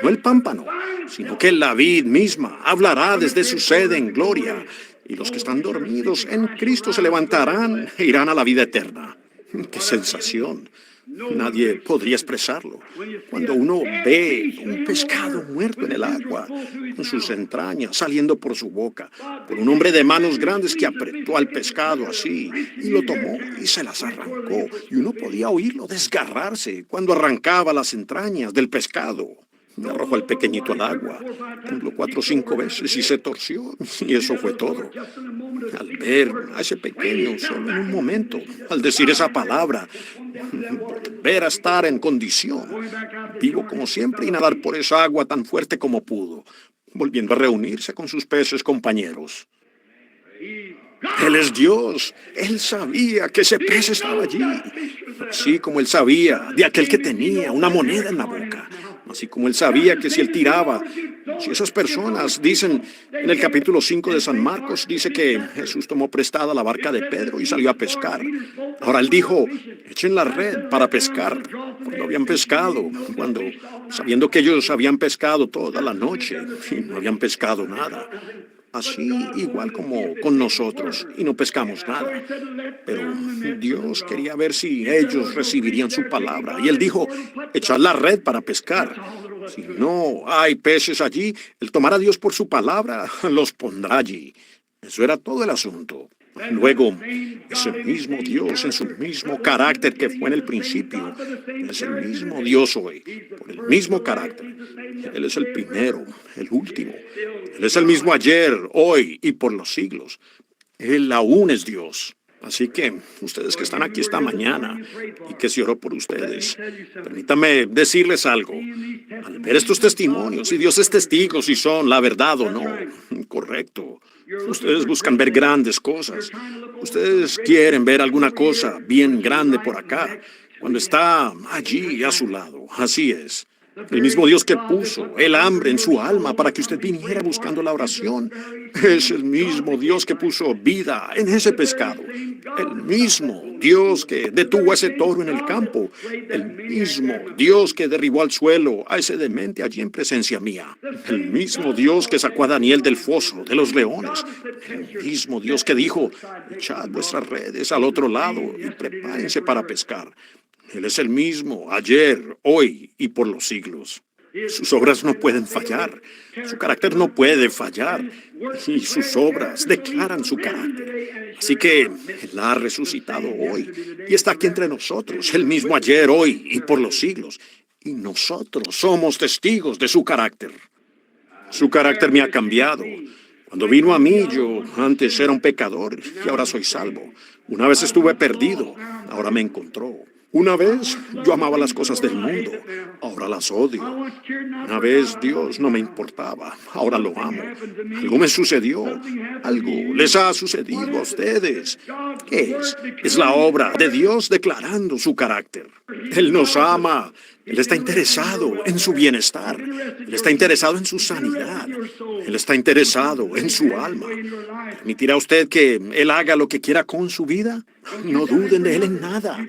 No el pámpano, sino que la vid misma hablará desde su sede en gloria. Y los que están dormidos en Cristo se levantarán e irán a la vida eterna. ¡Qué sensación! Nadie podría expresarlo. Cuando uno ve un pescado muerto en el agua, con sus entrañas saliendo por su boca, por un hombre de manos grandes que apretó al pescado así, y lo tomó y se las arrancó, y uno podía oírlo desgarrarse cuando arrancaba las entrañas del pescado. Me arrojó al pequeñito al agua, tembló 4 o 5 veces y se torció, y eso fue todo. Al ver a ese pequeño solo en un momento, al decir esa palabra, volver a estar en condición, vivo como siempre y nadar por esa agua tan fuerte como pudo, volviendo a reunirse con sus peces compañeros. Él es Dios. Él sabía que ese pez estaba allí, así como Él sabía de aquel que tenía una moneda en la boca. Así como Él sabía que si Él tiraba Si esas personas dicen, en el capítulo 5 de San Marcos, dice que Jesús tomó prestada la barca de Pedro y salió a pescar. Ahora él dijo, echen la red para pescar, cuando habían pescado, sabiendo que ellos habían pescado toda la noche y no habían pescado nada. Así igual como con nosotros, y no pescamos nada. Pero Dios quería ver si ellos recibirían su palabra. Y él dijo, echad la red para pescar. Si no hay peces allí, él tomará a Dios por su palabra, los pondrá allí. Eso era todo el asunto. Luego, ese mismo Dios en su mismo carácter que fue en el principio, es el mismo Dios hoy, por el mismo carácter. Él es el primero, el último. Él es el mismo ayer, hoy y por los siglos. Él aún es Dios. Así que ustedes que están aquí esta mañana y que se oró por ustedes, permítanme decirles algo. Al ver estos testimonios, si Dios es testigo, si son la verdad o no, correcto. Ustedes buscan ver grandes cosas. Ustedes quieren ver alguna cosa bien grande por acá, cuando está allí a su lado. Así es. El mismo Dios que puso el hambre en su alma para que usted viniera buscando la oración, es el mismo Dios que puso vida en ese pescado. El mismo Dios que detuvo a ese toro en el campo. El mismo Dios que derribó al suelo a ese demente allí en presencia mía. El mismo Dios que sacó a Daniel del foso de los leones. El mismo Dios que dijo, echad vuestras redes al otro lado y prepárense para pescar. Él es el mismo, ayer, hoy y por los siglos. Sus obras no pueden fallar. Su carácter no puede fallar. Y sus obras declaran su carácter. Así que Él ha resucitado hoy y está aquí entre nosotros, el mismo ayer, hoy y por los siglos. Y nosotros somos testigos de su carácter. Su carácter me ha cambiado. Cuando vino a mí, yo antes era un pecador y ahora soy salvo. Una vez estuve perdido, ahora me encontró. Una vez yo amaba las cosas del mundo, ahora las odio. Una vez Dios no me importaba, ahora lo amo. Algo me sucedió, algo les ha sucedido a ustedes. ¿Qué es? Es la obra de Dios declarando su carácter. Él nos ama, Él está interesado en su bienestar, Él está interesado en su sanidad, Él está interesado en su alma. ¿Permitirá usted que Él haga lo que quiera con su vida? No duden de Él en nada.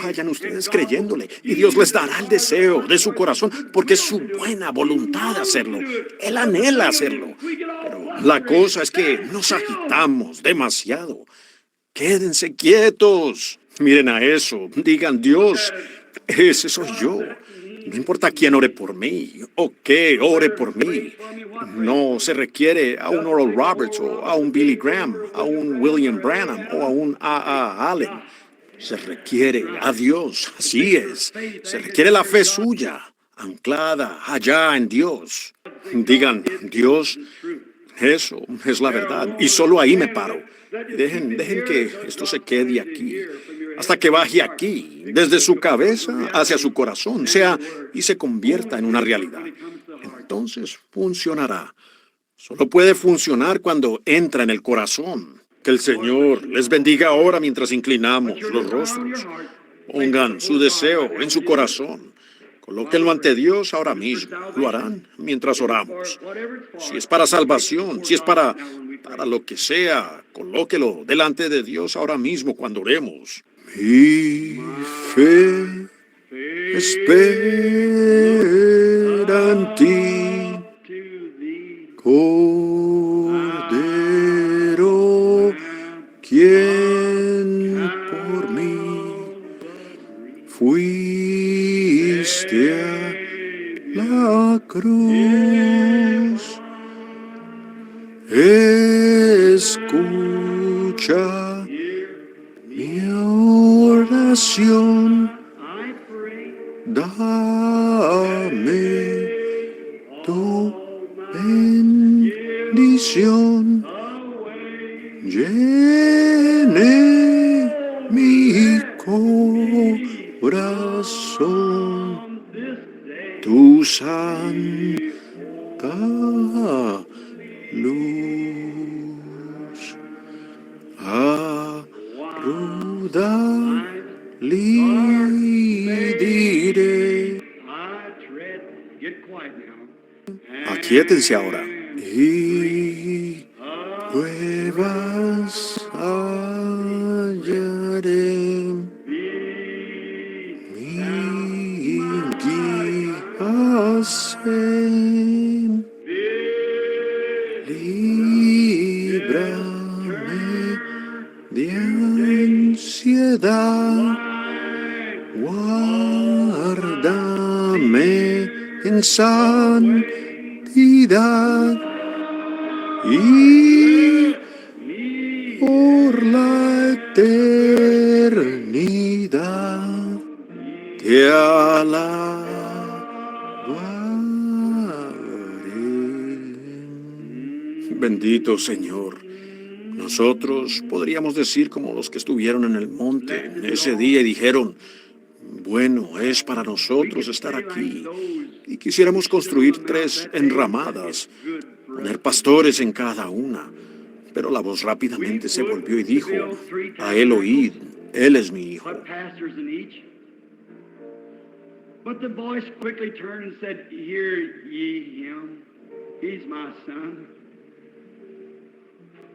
Vayan ustedes creyéndole y Dios les dará el deseo de su corazón porque es su buena voluntad hacerlo. Él anhela hacerlo. Pero la cosa es que nos agitamos demasiado. Quédense quietos. Miren a eso. Digan, Dios, ese soy yo. No importa quién ore por mí o qué ore por mí. No se requiere a un Oral Roberts o a un Billy Graham, a un William Branham o a un A.A. Allen. Se requiere a Dios, así es. Se requiere la fe suya, anclada allá en Dios. Digan, Dios, eso es la verdad. Y solo ahí me paro. Dejen que esto se quede aquí, hasta que baje aquí, desde su cabeza hacia su corazón, y se convierta en una realidad. Entonces funcionará. Solo puede funcionar cuando entra en el corazón. Que el Señor les bendiga ahora mientras inclinamos los rostros. Pongan su deseo en su corazón. Colóquenlo ante Dios ahora mismo. Lo harán mientras oramos. Si es para salvación, si es para lo que sea, colóquelo delante de Dios ahora mismo cuando oremos. Mi fe espera en ti, Cordero, quien por mí fuiste a la cruz. Escucha mi oración, dame tu bendición, llene mi corazón, tu santa luz. Ruda le diré. Aquíétense ahora. Y pruebas hallaré. Mi guía sé. Líbrame de ansiedad. Guárdame en santidad y por la eternidad te alabaré. Bendito Señor. Nosotros podríamos decir como los que estuvieron en el monte ese día y dijeron: bueno, es para nosotros estar aquí. Y quisiéramos construir 3 enramadas, poner pastores en cada una. Pero la voz rápidamente se volvió y dijo: a él oíd, él es mi hijo. But the voice quickly turned and said, hear ye him, he's my son.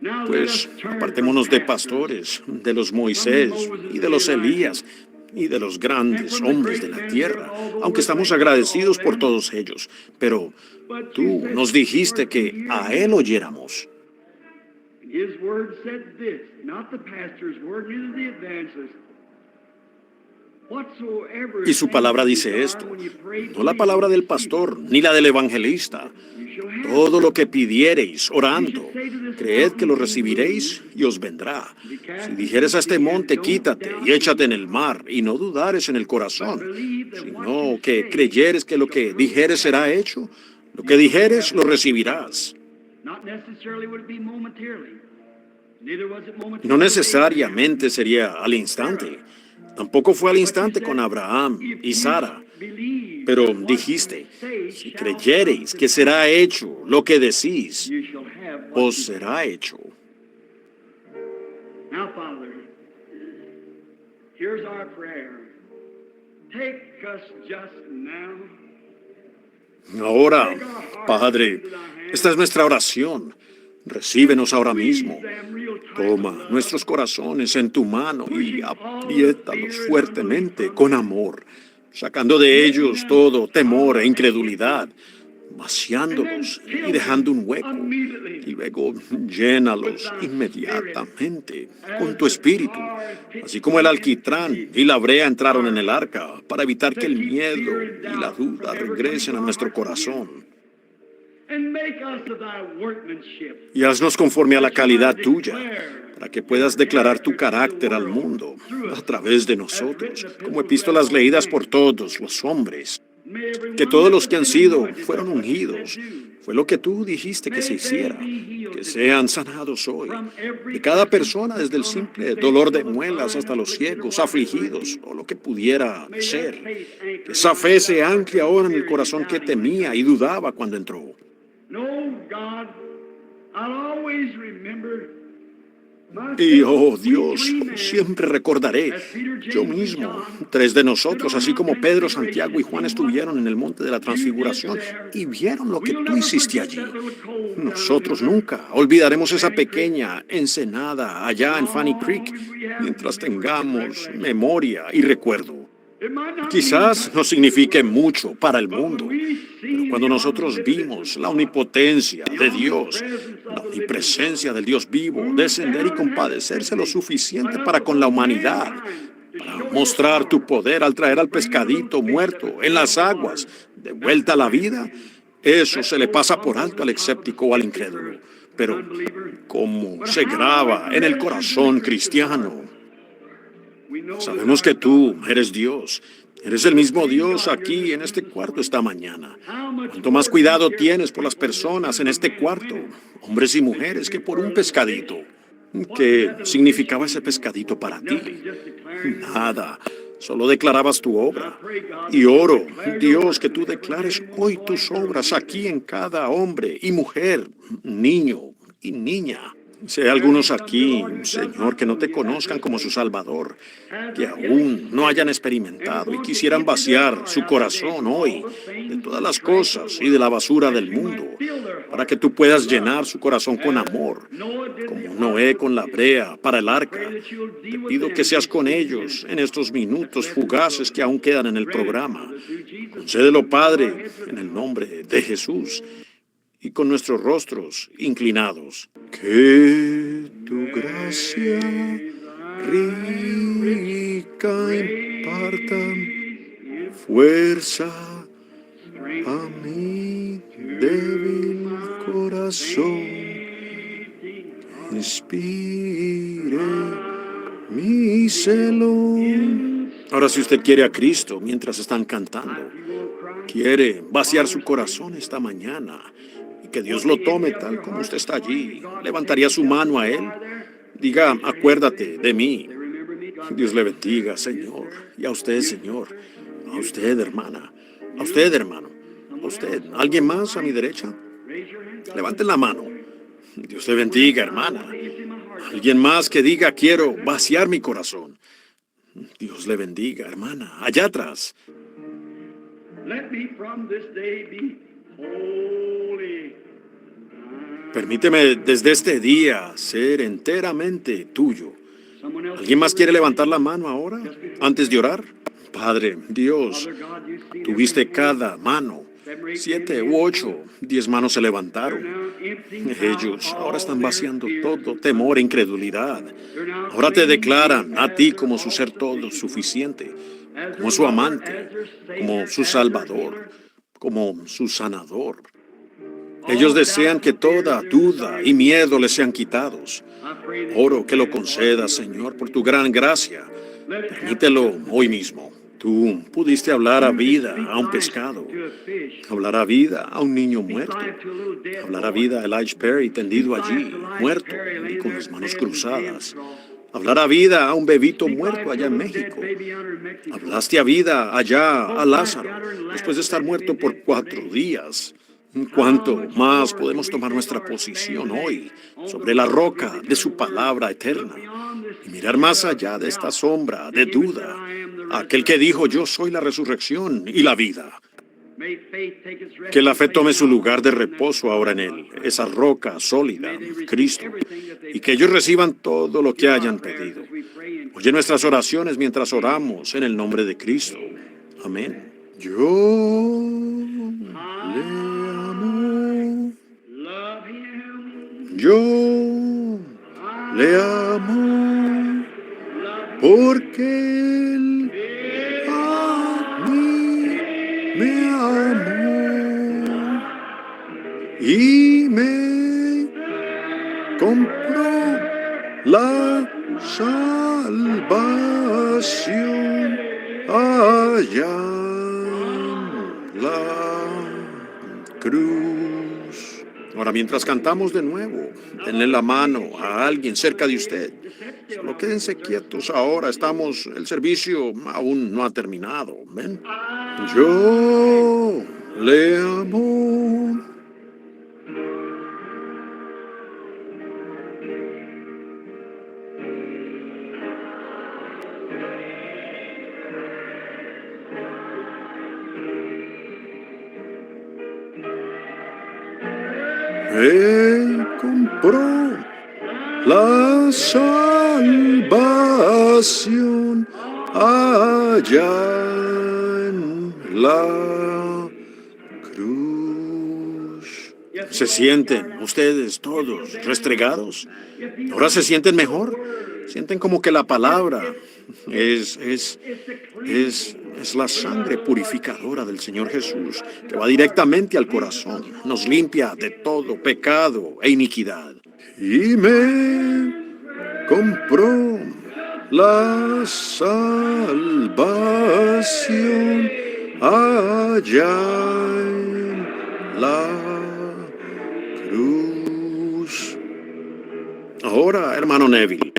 Now let us Pues turn apartémonos from de pastores, de los Moisés y de los Elías y de los grandes hombres de la tierra, aunque estamos agradecidos por todos ellos. Pero tú nos dijiste que a él oyéramos. His word said this, not the pastor's word, neither the evangelist. Whatsoever Y su palabra dice esto, no la palabra del pastor ni la del evangelista. Todo lo que pidiereis orando, creed que lo recibiréis y os vendrá. Si dijeres a este monte, quítate y échate en el mar, y no dudares en el corazón, sino que creyeres que lo que dijeres será hecho, lo que dijeres lo recibirás. No necesariamente sería al instante. Tampoco fue al instante con Abraham y Sara. Pero dijiste, si creyereis que será hecho lo que decís, os será hecho. Now, Father, here's our prayer. Take us just now. Ahora, Padre, esta es nuestra oración. Recíbenos ahora mismo. Toma nuestros corazones en tu mano y apriétalos fuertemente con amor, sacando de ellos todo temor e incredulidad, vaciándolos y dejando un hueco, y luego llénalos inmediatamente con tu espíritu, así como el alquitrán y la brea entraron en el arca para evitar que el miedo y la duda regresen a nuestro corazón. Y haznos conforme a la calidad tuya, para que puedas declarar tu carácter al mundo a través de nosotros, como epístolas leídas por todos los hombres. Que todos los que han sido fueron ungidos. Fue lo que tú dijiste que se hiciera. Que sean sanados hoy. De cada persona, desde el simple dolor de muelas hasta los ciegos, afligidos, o lo que pudiera ser. Que esa fe se ancle ahora en el corazón que temía y dudaba cuando entró. Y, oh Dios, siempre recordaré, yo mismo, 3 de nosotros, así como Pedro, Santiago y Juan estuvieron en el monte de la Transfiguración y vieron lo que tú hiciste allí. Nosotros nunca olvidaremos esa pequeña ensenada allá en Fanny Creek, mientras tengamos memoria y recuerdo. Quizás no signifique mucho para el mundo, pero cuando nosotros vimos la omnipotencia de Dios, la omnipresencia del Dios vivo, descender y compadecerse lo suficiente para con la humanidad, para mostrar tu poder al traer al pescadito muerto en las aguas de vuelta a la vida, eso se le pasa por alto al escéptico o al incrédulo. Pero ¿cómo se graba en el corazón cristiano? Sabemos que tú eres Dios. Eres el mismo Dios aquí en este cuarto esta mañana. Cuanto más cuidado tienes por las personas en este cuarto, hombres y mujeres, que por un pescadito. ¿Qué significaba ese pescadito para ti? Nada. Solo declarabas tu obra. Y oro, Dios, que tú declares hoy tus obras aquí en cada hombre y mujer, niño y niña. Si hay algunos aquí, Señor, que no te conozcan como su Salvador, que aún no hayan experimentado y quisieran vaciar su corazón hoy de todas las cosas y de la basura del mundo, para que tú puedas llenar su corazón con amor, como Noé con la brea para el arca. Te pido que seas con ellos en estos minutos fugaces que aún quedan en el programa. Concédelo, Padre, en el nombre de Jesús y con nuestros rostros inclinados. Que tu gracia rica imparta fuerza a mi débil corazón. Inspire mi celo. Ahora, si usted quiere a Cristo mientras están cantando, quiere vaciar su corazón esta mañana y que Dios lo tome tal como usted está allí, levantaría su mano a Él. Diga, acuérdate de mí. Dios le bendiga, Señor. Y a usted, Señor. A usted, hermana. A usted, hermano. A usted. ¿Alguien más a mi derecha? Levanten la mano. Dios le bendiga, hermana. Alguien más que diga, quiero vaciar mi corazón. Dios le bendiga, hermana. Allá atrás. Permíteme desde este día ser enteramente tuyo. ¿Alguien más quiere levantar la mano ahora, antes de orar? Padre, Dios, tuviste cada mano. 7 u 8, 10 manos se levantaron. Ellos ahora están vaciando todo temor e incredulidad. Ahora te declaran a ti como su ser todo suficiente, como su amante, como su salvador, como su sanador. Ellos desean que toda duda y miedo les sean quitados. Oro que lo concedas, Señor, por tu gran gracia. Permítelo hoy mismo. Tú pudiste hablar a vida a un pescado, hablar a vida a un niño muerto, hablar a vida a Elijah Perry tendido allí, muerto y con las manos cruzadas. Hablar a vida a un bebito muerto allá en México. Hablaste a vida allá a Lázaro, después de estar muerto por 4 días. ¿Cuánto más podemos tomar nuestra posición hoy sobre la roca de su palabra eterna y mirar más allá de esta sombra de duda? Aquel que dijo, yo soy la resurrección y la vida. Que la fe tome su lugar de reposo ahora en Él, esa roca sólida, Cristo, y que ellos reciban todo lo que hayan pedido. Oye nuestras oraciones mientras oramos en el nombre de Cristo. Amén. Yo le amo. Yo le amo porque Él a mí me amó y me compró la salvación allá en la cruz. Ahora, mientras cantamos de nuevo, denle la mano a alguien cerca de usted. Solo quédense quietos ahora, el servicio aún no ha terminado. ¿Ven? Yo le amo. Él compró la salvación allá en la cruz. ¿Se sienten ustedes todos restregados? ¿Ahora se sienten mejor? ¿Sienten como que la palabra es la sangre purificadora del Señor Jesús, que va directamente al corazón, nos limpia de todo pecado e iniquidad? Y me compró la salvación allá en la cruz. Ahora, hermano Neville,